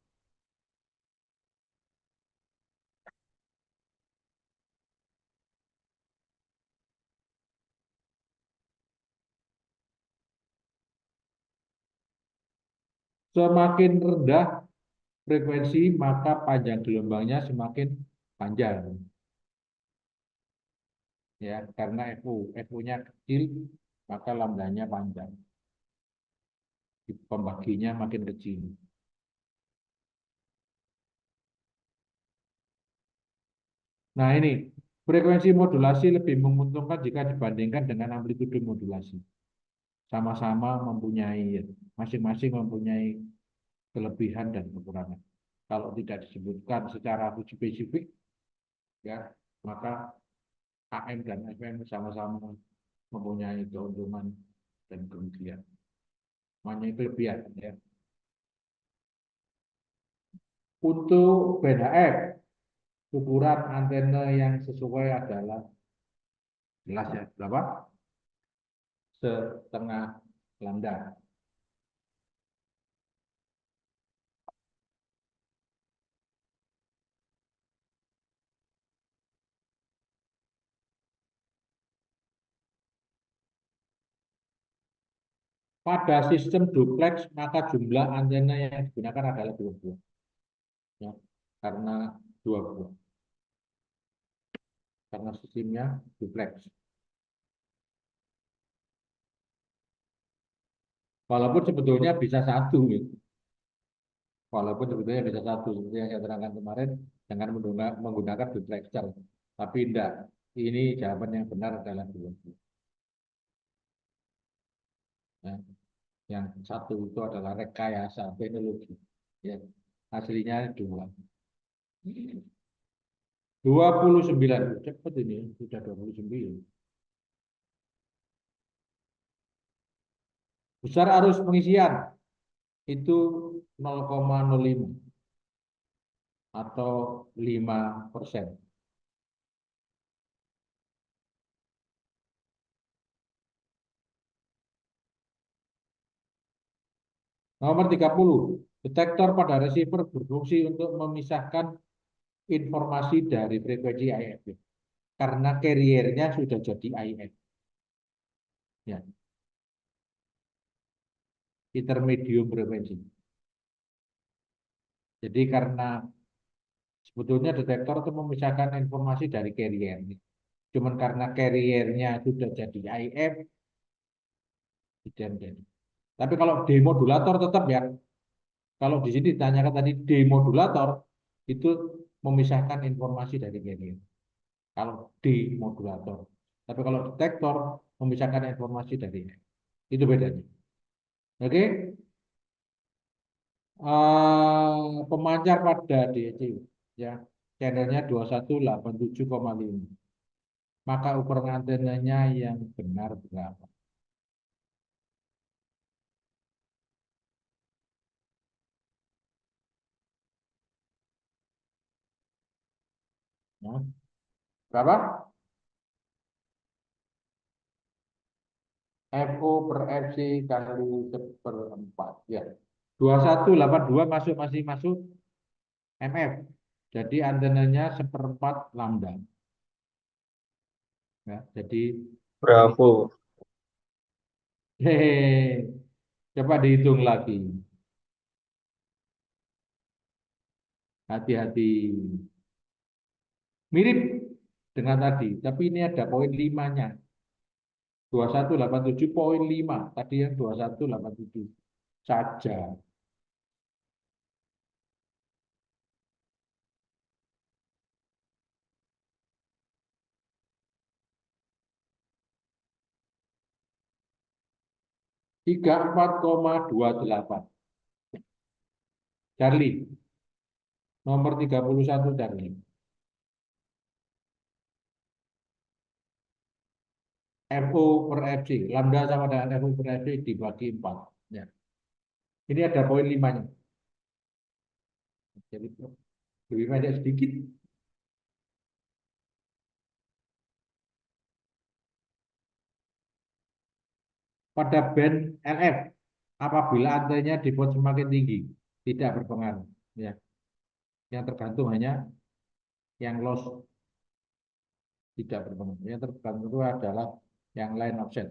Semakin rendah frekuensi, maka panjang gelombangnya semakin panjang. Ya, karena FU-nya kecil, maka lambdanya panjang. Pembaginya makin kecil. Nah, ini frekuensi modulasi lebih menguntungkan jika dibandingkan dengan amplitude modulasi. Sama-sama mempunyai, masing-masing mempunyai kelebihan dan kekurangan. Kalau tidak disebutkan secara spesifik, ya, maka AM dan FM sama-sama mempunyai keuntungan dan kerugian. Mempunyai kelebihan, ya. Untuk BHF, ukuran antena yang sesuai adalah jelas ya, berapa? Setengah lambda. Pada sistem duplex, maka jumlah antena yang digunakan adalah 2 buah. Ya, karena 2 buah. Karena sistemnya duplex. Walaupun sebetulnya bisa 1. Gitu. Walaupun sebetulnya bisa 1. Seperti yang saya terangkan kemarin, dengan menggunakan duplexer. Tapi tidak. Ini jawaban yang benar adalah 2 buah. Ya. Yang 1 itu adalah rekayasa teknologi. Ya. Aslinya 2. 29. Cepat ini, sudah 29. Besar arus pengisian itu 0,05 atau 5%. Nomor 30, detektor pada receiver berfungsi untuk memisahkan informasi dari frekuensi IF. Karena carriernya sudah jadi IF. Ya. Intermedium frekuensi. Jadi karena Sebetulnya detektor itu memisahkan informasi dari carrier. Cuman karena carriernya sudah jadi IF, tidak jadi. Tapi kalau demodulator tetap ya, kalau di sini ditanyakan tadi demodulator, itu memisahkan informasi dari carrier. Kalau demodulator. Tapi kalau detektor, memisahkan informasi dari IF. Itu bedanya. Oke? Pemancar pada DC, ya, channelnya 2187,5. Maka ukuran antenanya yang benar berapa? Ya. Berapa? FO per FC kali 1/4. Ya. 2182 masih masuk MF. Jadi antenanya 1/4 lambda. Ya, jadi Bravo. hehehe. Coba dihitung lagi. Hati-hati. Mirip dengan tadi, tapi ini ada poin 5-nya. 2187,5. Tadi yang 2187 saja. Tiga 34,28. Charlie, nomor 31 Charlie. FO per FC, lambda sama dengan FO per FC dibagi 4. Ya. Ini ada poin 5-nya. Jadi lebih banyak sedikit. Pada band LF, apabila antenanya dibuat semakin tinggi, tidak berpengaruh. Ya. Yang tergantung hanya yang loss, tidak berpengaruh. Yang tergantung itu adalah yang line offset.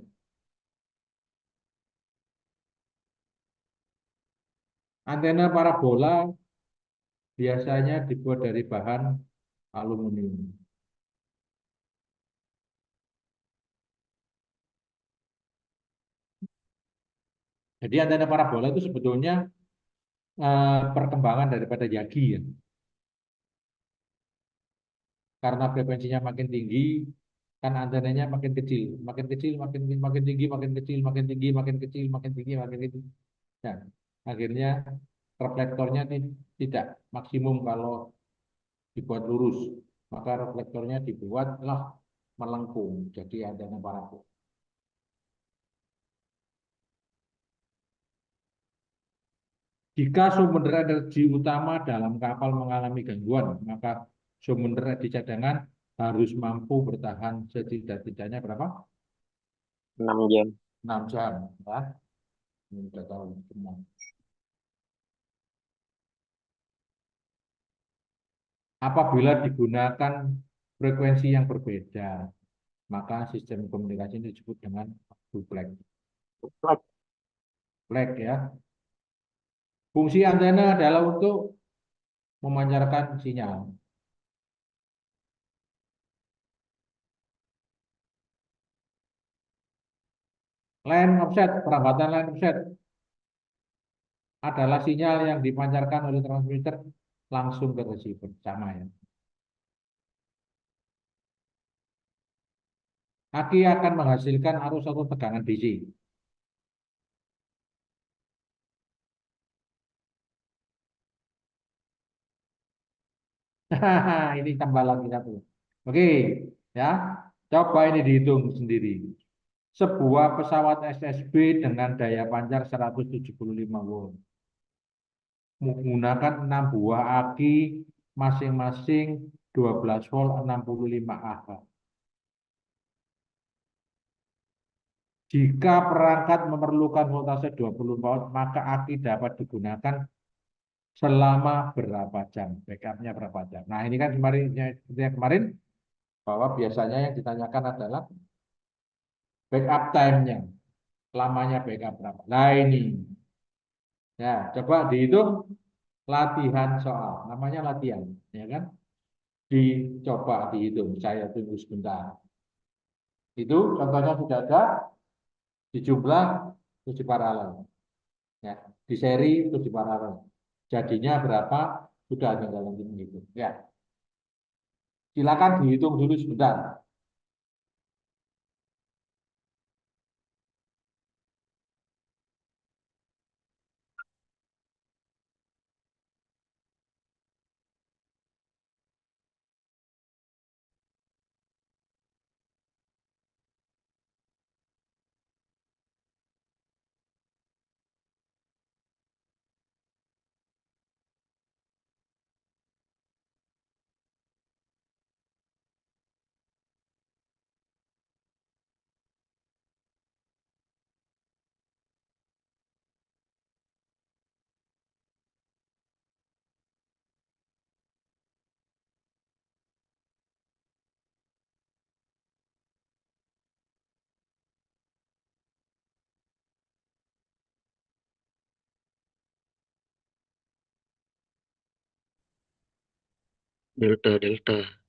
Antena parabola biasanya dibuat dari bahan aluminium. Jadi antena parabola itu sebetulnya perkembangan daripada Yagi ya. Karena frekuensinya makin tinggi, kan antenanya makin kecil, makin kecil, makin tinggi, makin kecil, makin tinggi, makin kecil, makin tinggi, makin kecil. Nah, akhirnya reflektornya tidak maksimum kalau dibuat lurus, maka reflektornya dibuatlah melengkung, jadi antena parabola. Jika sumber energi utama dalam kapal mengalami gangguan, maka sumber energi cadangan harus mampu bertahan setidak-tidaknya berapa? 6 jam. 6 jam. Ya. Ini sudah tahu semua. Apabila digunakan frekuensi yang berbeda, maka sistem komunikasi ini disebut dengan duplex. Duplex ya. Fungsi antena adalah untuk memancarkan sinyal. Line offset, perambatan line offset adalah sinyal yang dipancarkan oleh transmitter langsung ke receiver, sama ya. Aki akan menghasilkan arus atau tegangan DC. Ini tambah lagi satu. Oke, ya. Coba ini dihitung sendiri. Sebuah pesawat SSB dengan daya pancar 175 volt menggunakan 6 buah aki masing-masing 12 volt 65 Ah. Jika perangkat memerlukan voltase 20 volt, maka aki dapat digunakan selama berapa jam? Backupnya berapa jam? Nah, ini kan kemarin bahwa biasanya yang ditanyakan adalah backup time-nya. Lamanya backup berapa? Nah, ini. Ya, coba dihitung latihan soal, namanya latihan, ya kan? Dicoba dihitung, saya tunggu sebentar. Itu contohnya sudah ada, di jumlah terus di paralel, ya, di seri terus di paralel. Jadinya berapa? Sudah tinggal nanti menghitung. Ya, silakan dihitung dulu sebentar. Delta.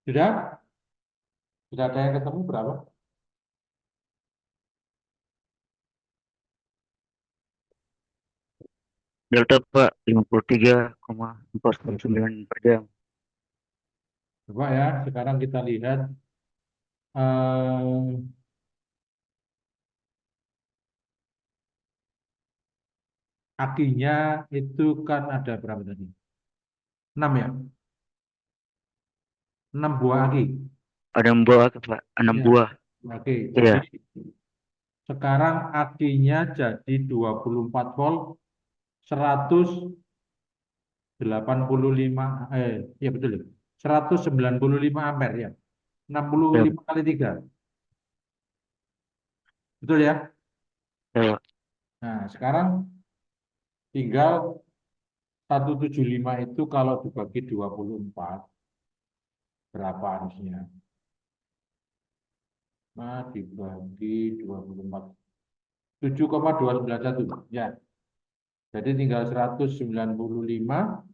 Sudah? Sudah ada yang ketemu berapa? Delta Pak 53,49 per jam. Coba ya, sekarang kita lihat eh, Akinya itu kan ada berapa tadi? 6 ya? 6 buah aki. Ada 6 buah, Pak. 6 Ya, buah. oke. Iya. Jadi sekarang akinya jadi 24 volt 185 ya betul ya. 195 ampere ya. Ya, 65 kali 3. Betul ya? ya, Pak. Nah, sekarang tinggal 175 itu kalau dibagi 24 berapa harusnya? Nah, dibagi 24. 7,291 ya. Jadi tinggal 195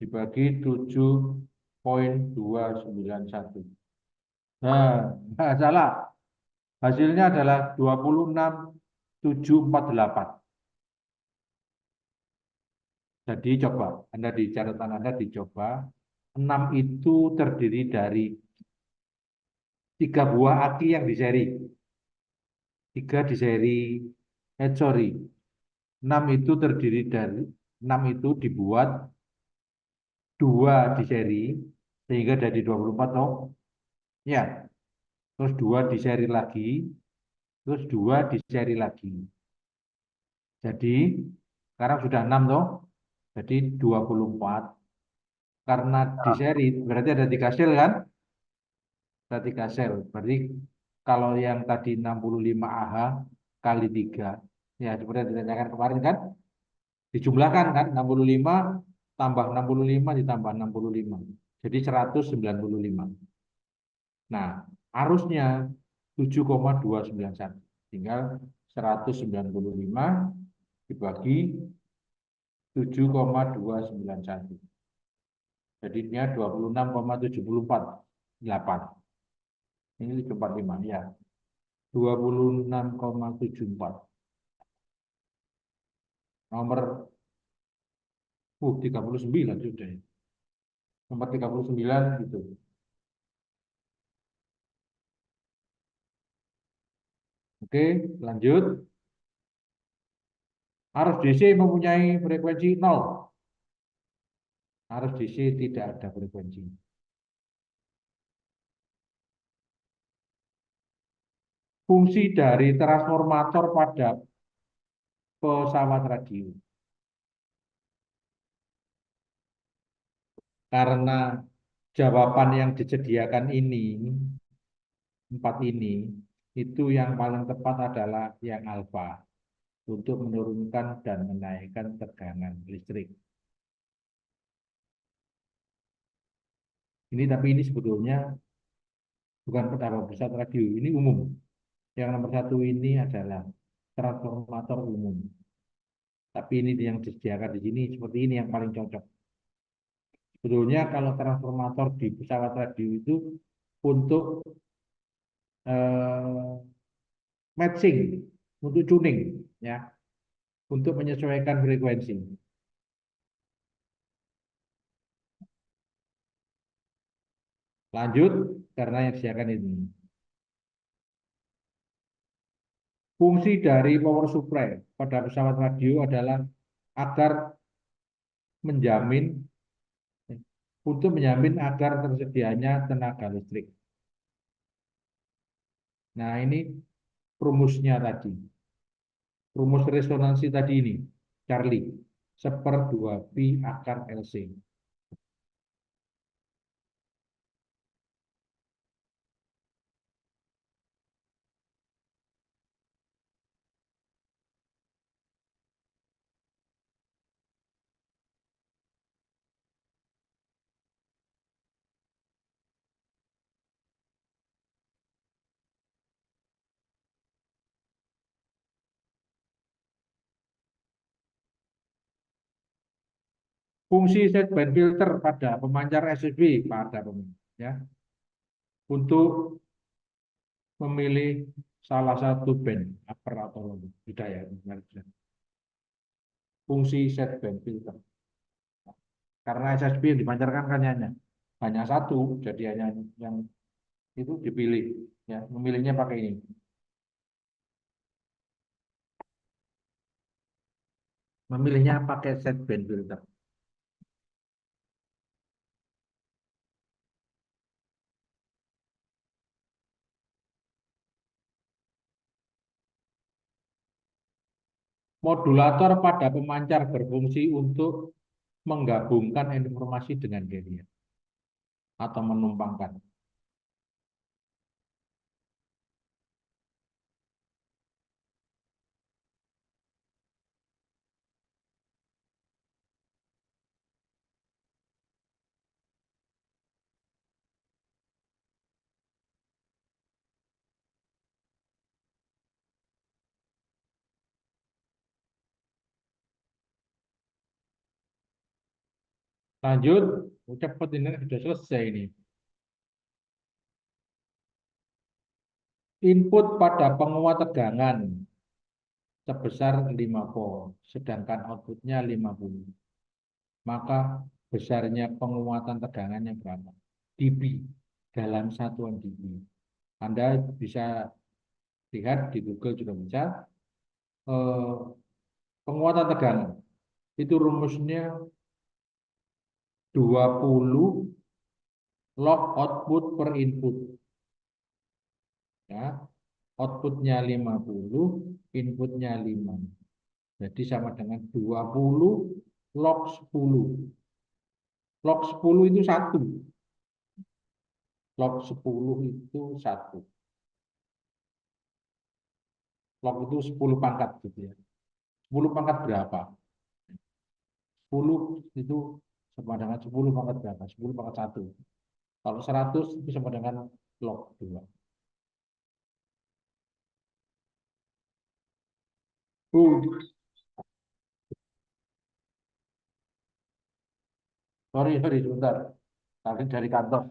dibagi 7,291. Nah, salah. Hasilnya adalah 26,748. Jadi coba, Anda di catatan Anda dicoba. 6 itu terdiri dari 3 buah aki yang di seri. 3 di seri, sorry. 6 itu terdiri dari, 6 itu dibuat 2 di seri, sehingga jadi 24 toh. Ya, terus 2 di seri lagi, terus 2 di seri lagi. Jadi, sekarang sudah 6 toh, jadi 24. Karena di seri, berarti ada 3 sel kan? Ada 3 sel, berarti kalau yang tadi 65 AH kali 3, ya seperti yang ditanyakan kemarin kan, dijumlahkan kan, 65 tambah 65 ditambah 65, jadi 195. Nah, arusnya 7,291, tinggal 195 dibagi 7,291. Jadinya 26,748. Ini 745 ya. 26,74. Nomor 39 sudah ya. Nomor 39 gitu. Oke, lanjut. Arus DC mempunyai frekuensi 0. Arus DC tidak ada frekuensi. Fungsi dari transformator pada pesawat radio. Karena jawaban yang disediakan ini, 4 ini, itu yang paling tepat adalah yang alfa, untuk menurunkan dan menaikkan tegangan listrik. Ini tapi ini sebetulnya bukan pada pesawat radio, ini umum. Yang nomor 1 ini adalah transformator umum. Tapi ini yang disediakan di sini seperti ini yang paling cocok. Sebetulnya kalau transformator di pesawat radio itu untuk matching, untuk tuning, ya, untuk menyesuaikan frekuensi. Lanjut, karena yang disediakan ini. Fungsi dari power supply pada pesawat radio adalah agar menjamin, untuk menjamin agar tersedianya tenaga listrik. Nah, ini rumusnya tadi. Rumus resonansi tadi ini, Charlie, 1/2 pi akar LC. Fungsi sideband filter pada pemancar SSB pada ya, untuk memilih salah satu band upper atau lower. Sudah ya, fungsi sideband filter. Karena SSB yang dipancarkan kan hanya satu, jadi hanya yang itu dipilih, ya, memilihnya pakai ini. Memilihnya pakai set band filter. Modulator pada pemancar berfungsi untuk menggabungkan informasi dengan carrier atau menumpangkan. Lanjut, cepat ini sudah selesai ini. Input pada penguat tegangan sebesar 5 volt, sedangkan outputnya 50. Maka besarnya penguatan tegangannya berapa? dB, dalam satuan dB. Anda bisa lihat di Google juga bisa. Penguatan tegangan itu rumusnya 20 log output per input. Ya, outputnya 50, inputnya 5. Jadi sama dengan 20 log 10. Log 10 itu 1. Log 10 itu 1. Log itu 10 pangkat gitu ya. 10 pangkat berapa? 10 itu sama dengan 10 pangkat berapa? 10 pangkat 1. Kalau 100 itu sama dengan log 2. Sorry, sebentar. Tadi dari kantor.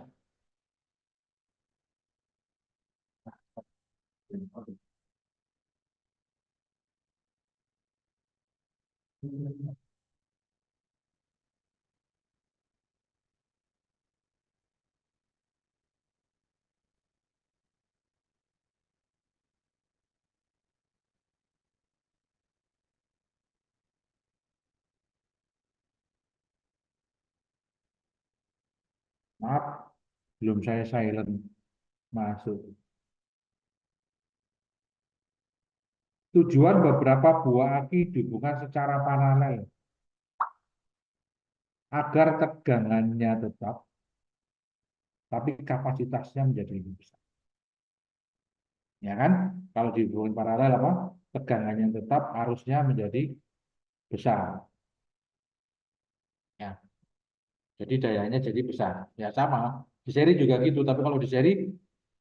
Maaf, belum saya silent masuk. Tujuan beberapa buah aki dihubungkan secara paralel agar tegangannya tetap, tapi kapasitasnya menjadi lebih besar. Ya kan? Kalau dihubungkan paralel apa? Tegangannya tetap, arusnya menjadi besar. Ya, jadi dayanya jadi besar. Ya sama. Di seri juga gitu, tapi kalau di seri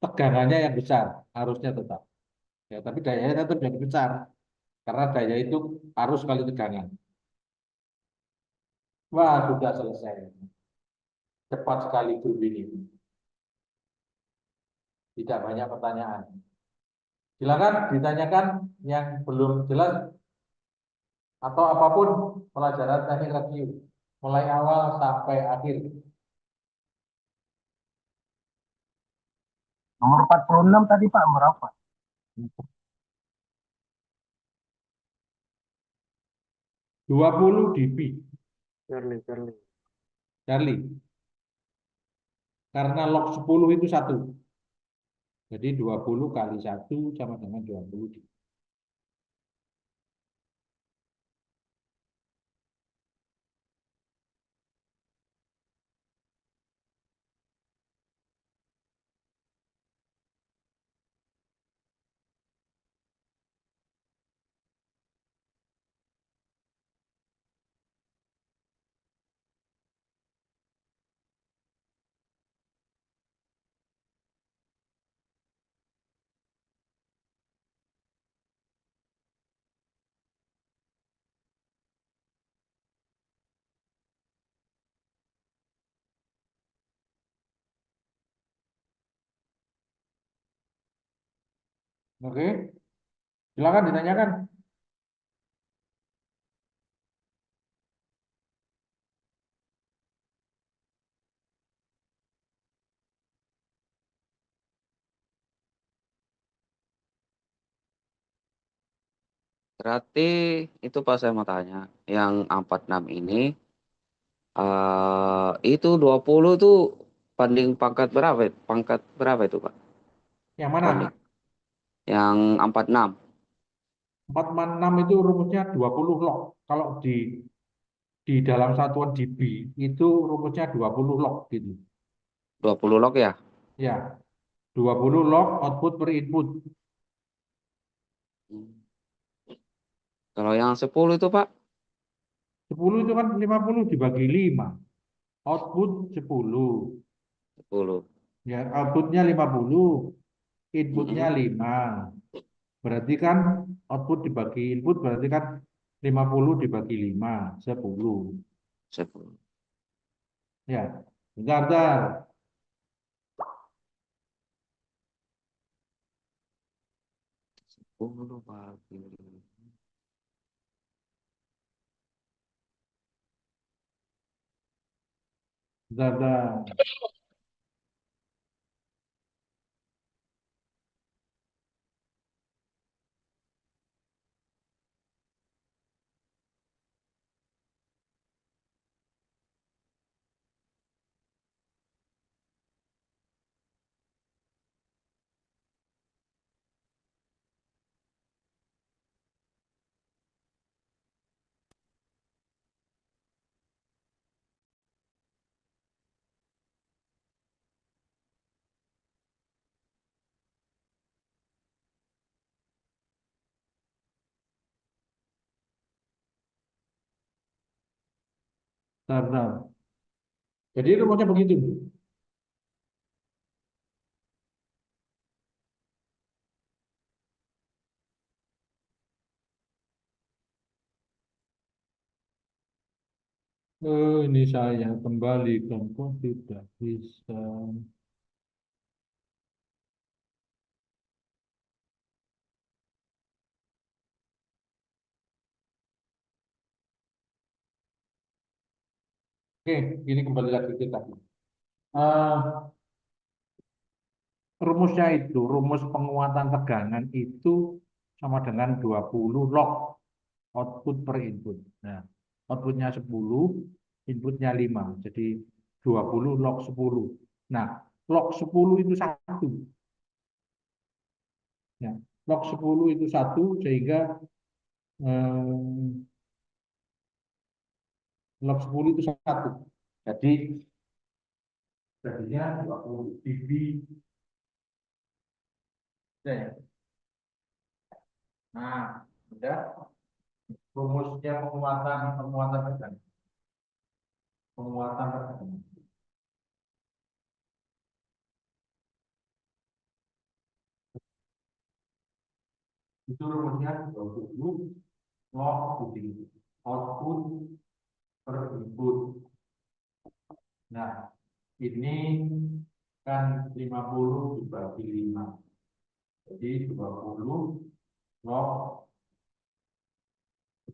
tegangannya yang besar, arusnya tetap. Ya, tapi dayanya tetap jadi besar karena daya itu arus kali tegangan. Wah, sudah selesai. Cepat sekali grup ini. Tidak banyak pertanyaan. Silakan ditanyakan yang belum jelas atau apapun pelajaran teknik radio mulai awal sampai akhir. Nomor 46 tadi Pak, berapa? 20 dB, Charlie. Charlie. Karena log 10 itu 1. Jadi 20 kali 1 sama dengan 20 dB. Oke, silakan ditanyakan. Berarti itu pas saya mau tanya, yang 46 ini itu 20 tuh banding pangkat berapa? Pangkat berapa itu, Pak? Yang mana? Banding yang 46. 4 6 itu rumusnya 20 log. Kalau di dalam satuan dB itu rumusnya 20 log gitu. 20 log ya? Ya, 20 log output per input. Hmm. Kalau yang 10 itu, Pak? 10 itu kan 50 dibagi 5. Output 10. 10. Ya, outputnya 50, inputnya Mm-mm. 5. Berarti kan output dibagi input berarti kan 50 dibagi 5, 10. 10. Ya, bentar, bentar. 10 bagi 5. Bentar, bentar. Bentar, bentar. Jadi rumusnya begitu. Ini saya kembalikan kok tidak bisa. Oke, ini kembali lagi kita. Eh, rumusnya itu, rumus penguatan tegangan itu sama dengan 20 log output per input. Nah, outputnya 10, inputnya 5. Jadi 20 log 10. Nah, log 10 itu 1. Ya, log 10 itu 1 sehingga eh, log 10 itu 1. Jadi jadinya 20 dB. Ya. Nah, udah rumusnya penguatan tegangan. Penguatan tegangan. Itu rumusnya 20 log output per input. Nah, ini kan 50 dibagi 5. Jadi 20 log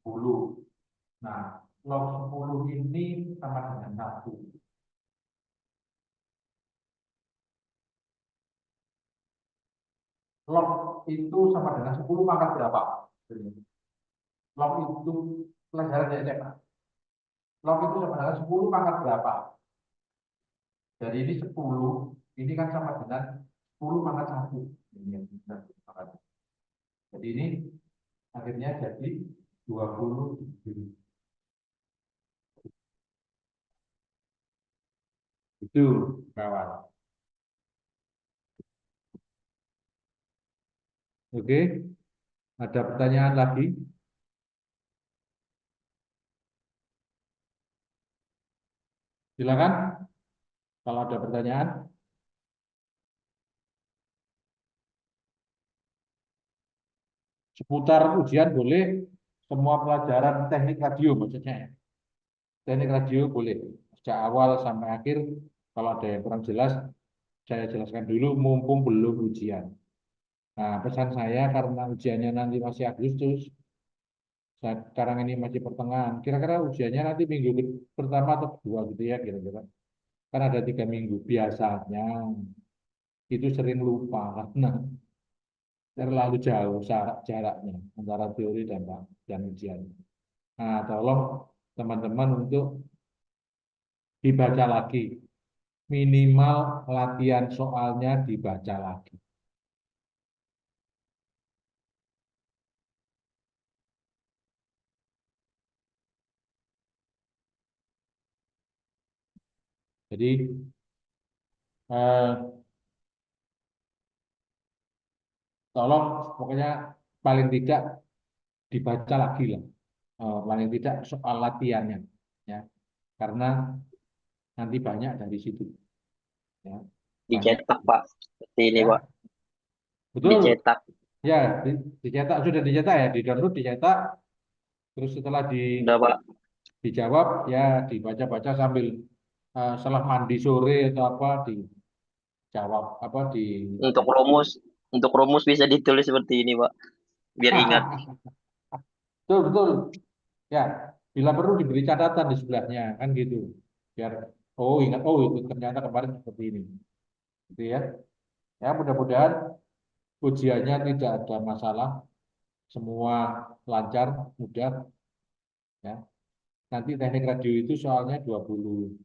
10. Nah, log 10 ini sama dengan 1. Log itu sama dengan 10 pangkat berapa? Log itu pelajaran dari SMA. Log itu sama dengan 10 pangkat berapa? Jadi ini 10, ini kan sama dengan 10 pangkat 1. Ini yang bisa disepakati. Jadi ini akhirnya jadi 20. Itu kawan. Oke, ada pertanyaan lagi? Silakan kalau ada pertanyaan. Seputar ujian boleh, semua pelajaran teknik radio maksudnya. Teknik radio boleh, sejak awal sampai akhir. Kalau ada yang kurang jelas, saya jelaskan dulu mumpung belum ujian. Nah, pesan saya karena ujiannya nanti masih Agustus, sekarang ini masih pertengahan. Kira-kira ujiannya nanti minggu pertama atau kedua gitu ya kira-kira. Kan ada 3 minggu biasanya. Itu sering lupa karena terlalu jauh jaraknya antara teori dan ujian. Nah, tolong teman-teman untuk dibaca lagi. Minimal latihan soalnya dibaca lagi. Jadi eh, tolong pokoknya paling tidak dibaca lagi lah. Paling tidak soal latihannya, ya, karena nanti banyak dari situ, ya, banyak. Dicetak Pak. Seperti ini Ya, Pak. betul. Dicetak. Ya, dicetak sudah dicetak ya, di download dicetak, terus setelah Udah Pak. dijawab ya dibaca-baca sambil setelah mandi sore atau apa dijawab apa di Untuk rumus bisa ditulis seperti ini Pak. Biar ingat. betul betul ya, bila perlu diberi catatan di sebelahnya kan gitu, biar oh ingat oh itu ternyata kemarin seperti ini, gitu ya. Ya mudah-mudahan ujiannya tidak ada masalah, semua lancar, mudah, ya. Nanti teknik radio itu soalnya 20,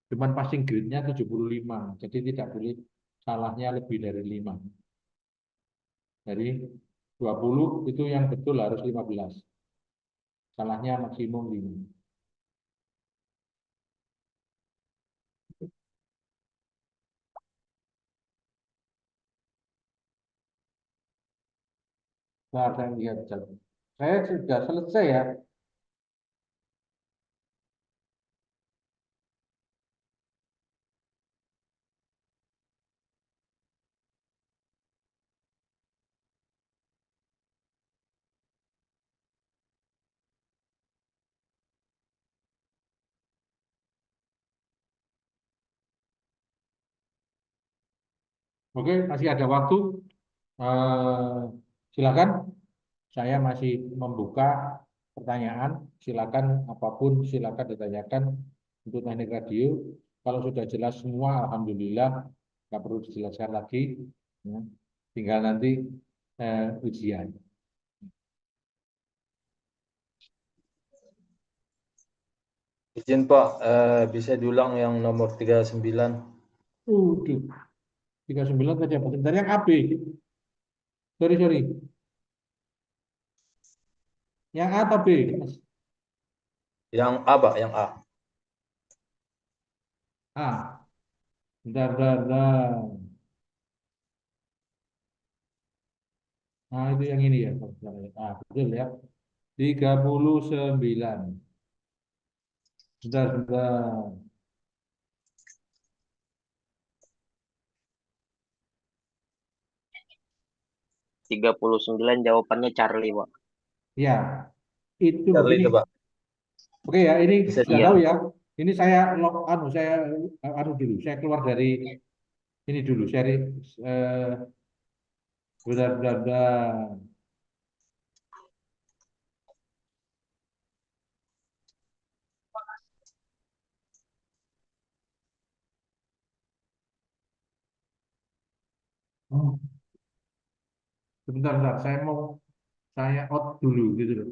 cuman passing grade-nya 75, jadi tidak boleh salahnya lebih dari 5. Dari 20 itu yang betul harus 15. Salahnya maksimum 5. Nah, saya lihat. Saya sudah selesai ya. Oke, masih ada waktu. Eh, silakan. Saya masih membuka pertanyaan. Silakan apapun silakan ditanyakan untuk teknik radio. Kalau sudah jelas semua, alhamdulillah, nggak perlu dijelaskan lagi. Ya. Tinggal nanti ujian. Izin Pak, bisa diulang yang nomor 39. Udah, 39 saja. Sebentar yang AB. Sorry. Yang A atau B? Mas? Yang A Pak, yang A. A. Bentar. Nah, itu yang ini ya. Ah, betul ya. 39. Bentar. 39 jawabannya Charlie Pak. Ya, itu Charlie begini. itu Pak. Oke ya, ini Bisa sudah Iya. tahu ya. Ini saya dulu. Saya keluar dari ini dulu. Saya bentar. Oh, sebentar. Saya out dulu gitu loh.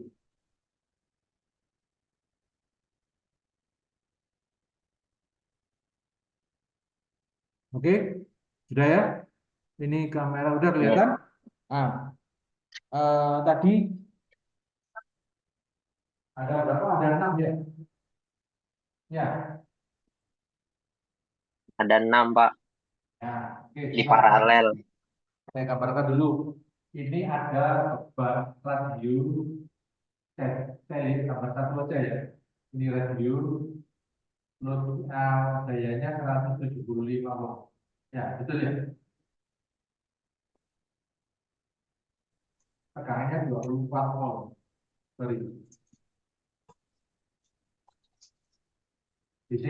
Oke, sudah ya. Ini kamera udah kelihatan. Ah, tadi ada berapa? Ada 6 ya. Ya. Ada 6 Pak. Ya, oke. Di paralel. Saya gambarkan dulu. Ini ada bak radio. Saya lihat gambar satu aja ya. Ini radio. Load dayanya 175 watt. Ya, betul ya. Tegangannya 24 volt. Sorry. DC.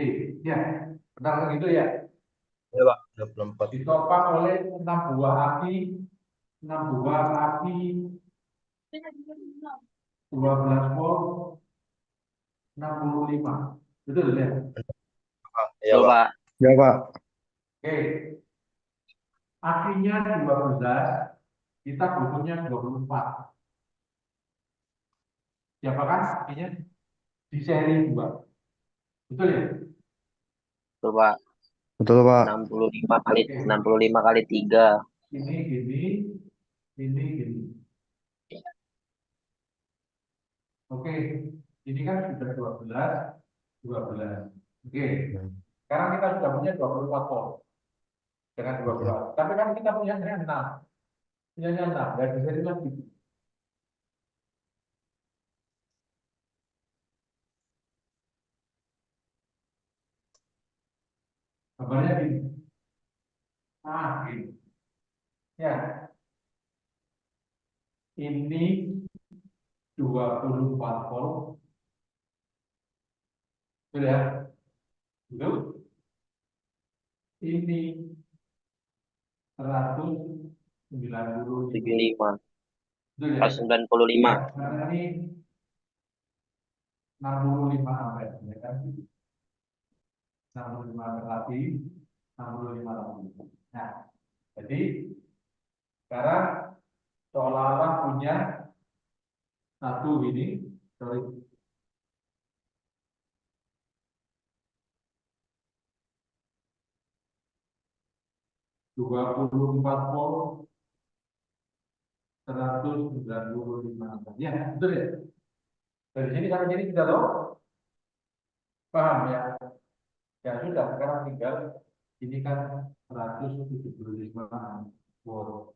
Ya, benar gitu ya. Ya Pak, 24. Ditopang oleh 6 buah aki, 6 buah aki, 12 volt, 65. Betul ya? Ya Betul Pak. Pak. Ya, Pak. Oke. Akinya 12, kita butuhnya 24. Siapa kan artinya di seri 2. Betul ya? Betul, Pak. Betul, Pak. 65 kali Oke. 65 kali 3. Ini gini, ini gini. Oke, ini kan sudah 12, 12. Oke, sekarang kita sudah punya 24 volt dengan 12. Tapi kan kita punya 6. Punyanya 6, dan di sini lagi. Gambarnya gini. Gini. Ya. Ini 24 volt. Betul ya? Betul? Ini 195. 75. Betul ya? 95. Karena ini 65 ampere, ya kan? 65 ampere lagi, 65 lagi. Nah, jadi sekarang seolah-olah punya satu ini, sorry, dua puluh empat volt 195 ampere. Ya, betul ya? Dari sini sampai sini sudah tahu? Paham ya? Ya sudah, sekarang tinggal ini kan 175 volt.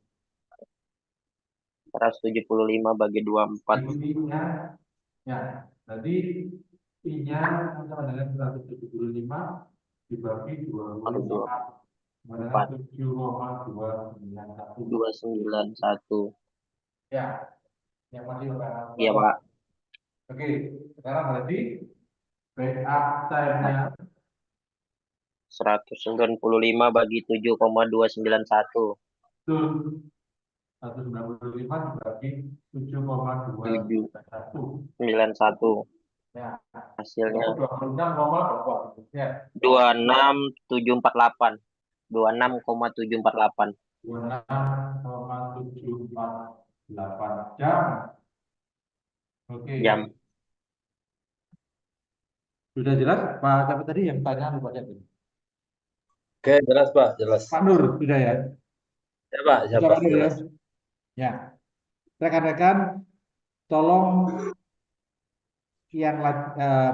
175 bagi 24. Jadi I-nya, ya, jadi I-nya sama dengan 175 dibagi 24, mana 7,291. 291. Ya, yang masih Pak. Iya, Pak. Oke, sekarang berarti backup time-nya 195 bagi 7,291. betul 195 dibagi 7,291. 91. Ya, Hasilnya 26,berapa? Ya, 26748. 26,748 26,748 jam. Oke. jam. Sudah jelas Pak siapa tadi yang tanya lupa saya. Oke, jelas Pak, jelas. Pak Nur, sudah ya? Ya Pak, Sudah siapa Pak Nur ya? jelas. Ya. Rekan-rekan, tolong yang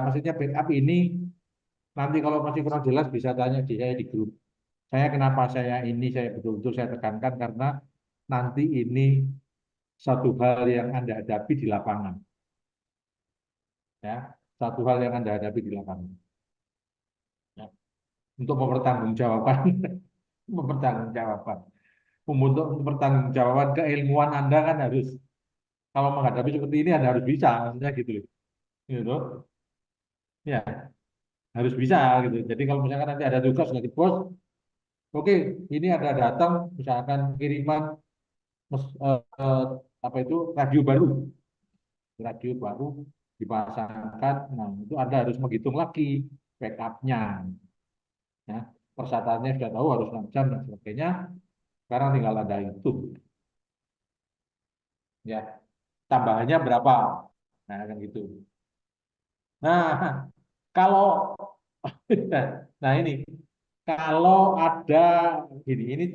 maksudnya backup ini nanti kalau masih kurang jelas bisa tanya di saya di grup. Saya kenapa saya betul-betul saya tekankan karena nanti ini satu hal yang Anda hadapi di lapangan. Ya, satu hal yang Anda hadapi di lapangan. Ya. Untuk mempertanggungjawabkan untuk mempertanggungjawabkan keilmuan Anda kan harus, kalau menghadapi seperti ini Anda harus bisa, maksudnya gitu. Gitu. Ya, harus bisa gitu. Jadi kalau misalkan nanti ada tugas dari bos, oke, ini ada datang misalkan kiriman apa itu radio baru dipasangkan, nah itu Anda harus menghitung lagi backupnya, ya persyaratannya sudah tahu harus 6 jam dan sebagainya. Sekarang tinggal ada itu, ya tambahannya berapa, nah kan gitu. Nah kalau nah ini kalau ada ini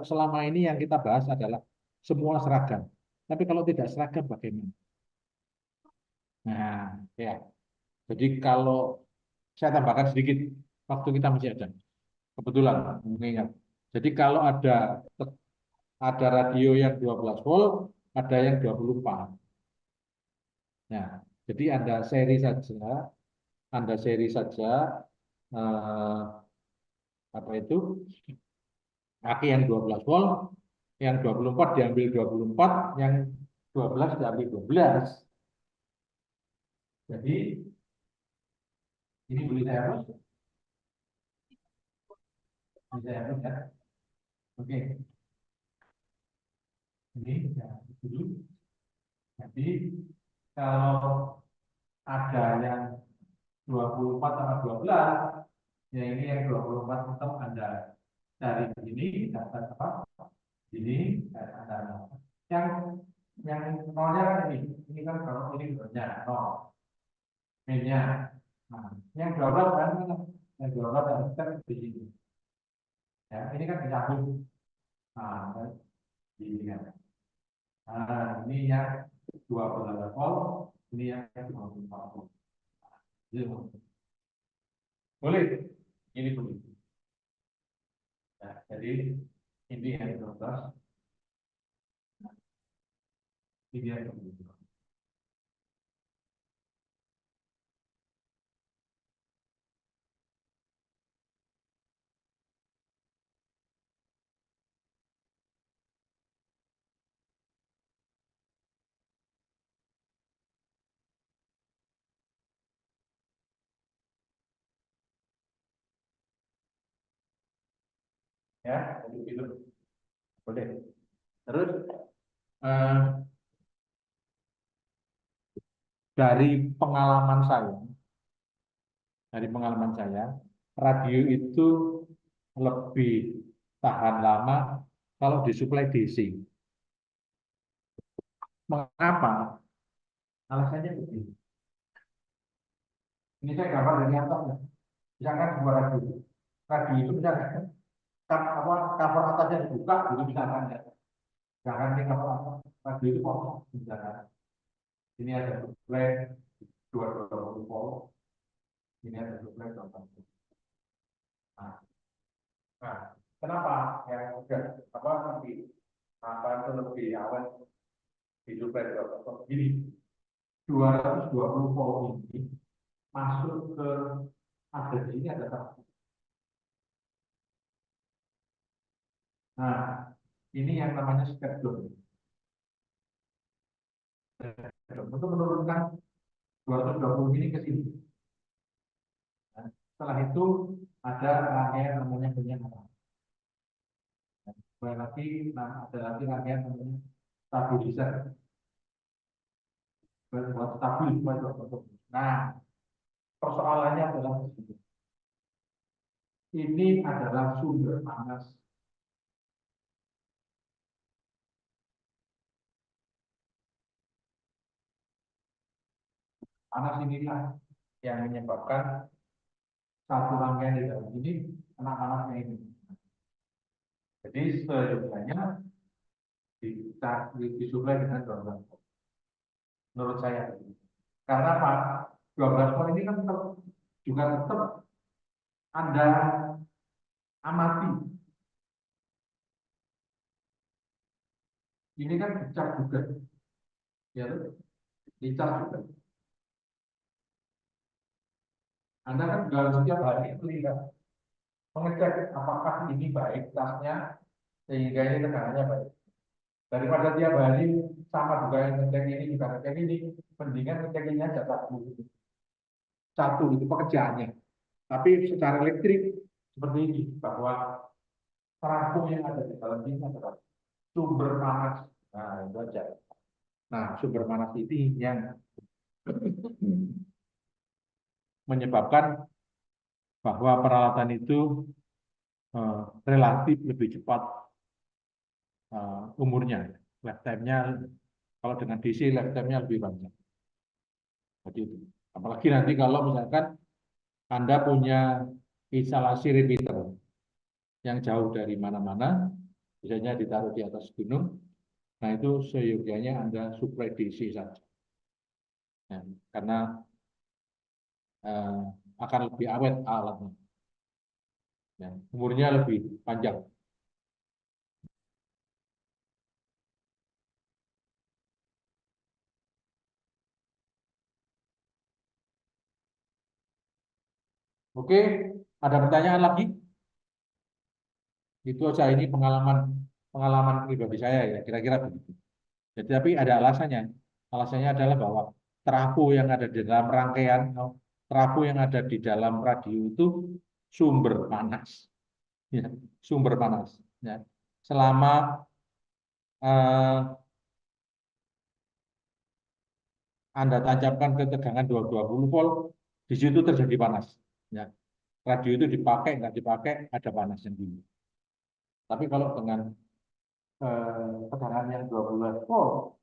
selama ini yang kita bahas adalah semua seragam, tapi kalau tidak seragam bagaimana? Nah ya, jadi kalau saya tambahkan sedikit, waktu kita masih ada, kebetulan mengingat. Jadi kalau ada radio yang 12 volt, ada yang 24. Nah, jadi Anda seri saja eh, apa itu? Aki yang 12 volt, yang 24 diambil 24, yang 12 diambil 12. Jadi ini boleh saya hapus? Boleh saya hapus ya? Oke. Ini ya, dulu. Jadi kalau ada yang 24 sama 12, ya ini yang 24 tetap Anda cari di sini, daftar apa? Ini Anda yang nolnya kan ini kan kalau ini nolnya nol, minnya. Nah, yang 12 kan, yang 12 kan di sini. Ya, ini kan disambung. Nah, kan di sini kan. Nah, ini yang 12 volt, ini yang 24 volt. Boleh, ini boleh. Ya, jadi ini yang 12, ini yang 24. Ya, jadi itu boleh. Terus dari pengalaman saya, radio itu lebih tahan lama kalau disuplai DC. Mengapa? Alasannya begini. Ini saya gambar dari atas ya. Misalkan sebuah radio. Radio itu misalkan cover atasnya dibuka, gitu misalkan ya. Misalkan ini cover atas, radio itu kosong, misalkan. Ini ada suplai 220 volt. Ini ada suplai 80 volt. Nah, kenapa yang udah nanti itu lebih awet disuplai 220 volt? Ini 220 volt ini masuk ke ada di sini ada satu. Nah, ini yang namanya step down. Untuk menurunkan 220 ini ke sini. Nah, setelah itu ada rangkaian namanya penyiaran. Ada lagi rangkaian namanya stabilizer. Buat stabil. Nah, persoalannya adalah ini adalah sumber panas. Panas inilah yang menyebabkan satu rangkaian di dalam ini kena panasnya ini. Jadi seyogyanya disuplai dengan 12 volt. Menurut saya. Karena apa? 12 volt ini kan juga tetap Anda amati. Ini kan dicas juga. Ya, dicas juga. Anda kan juga setiap hari melihat, mengecek apakah ini baik tasnya sehingga ini tegangannya baik. Daripada tiap hari sama juga yang ngecek ini juga ngecek ini, mendingan ngecek ini aja satu itu pekerjaannya. Tapi secara elektrik seperti ini, bahwa terapung yang ada di dalam ini adalah sumber panas. Nah, itu aja. Nah, sumber panas ini yang menyebabkan bahwa peralatan itu relatif lebih cepat umurnya. Lifetime-nya, kalau dengan DC, lifetime-nya lebih panjang. Jadi itu. Apalagi nanti kalau misalkan Anda punya instalasi repeater yang jauh dari mana-mana, misalnya ditaruh di atas gunung, nah itu seyogyanya Anda suplai DC saja. Ya, karena akan lebih awet alatnya. Ya, umurnya lebih panjang. Oke, ada pertanyaan lagi? Itu saja, ini pengalaman pribadi saya ya, kira-kira begitu. Jadi, tapi ada alasannya. Alasannya adalah bahwa trafo yang ada di dalam rangkaian, trafo yang ada di dalam radio itu sumber panas. Ya, sumber panas. Ya. Selama Anda tancapkan ke tegangan 220 volt, di situ terjadi panas. Ya. Radio itu dipakai, nggak dipakai, ada panas yang tinggi. Tapi kalau dengan tekanan yang 12 volt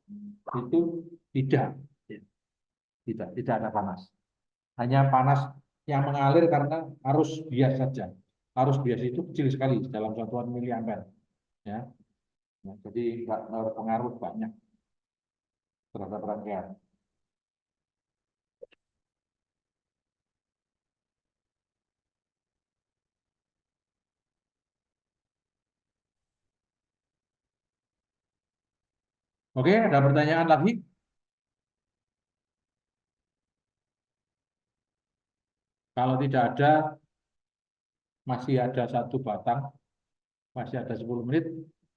itu tidak, ya. Tidak ada panas. Hanya panas yang mengalir karena arus bias saja. Arus bias itu kecil sekali dalam satuan miliampere, ya. Nah, jadi nggak berpengaruh banyak terhadap rangkaian. Oke, ada pertanyaan lagi? Kalau tidak ada, masih ada satu batang, masih ada 10 menit,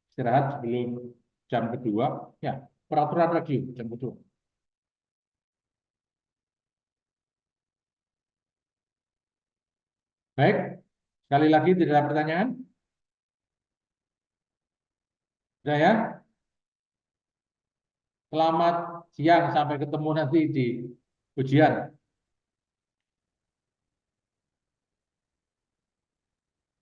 istirahat sebelum jam kedua. Ya, peraturan radio jam kedua. Baik, sekali lagi tidak ada pertanyaan? Sudah ya? Selamat siang, sampai ketemu nanti di ujian.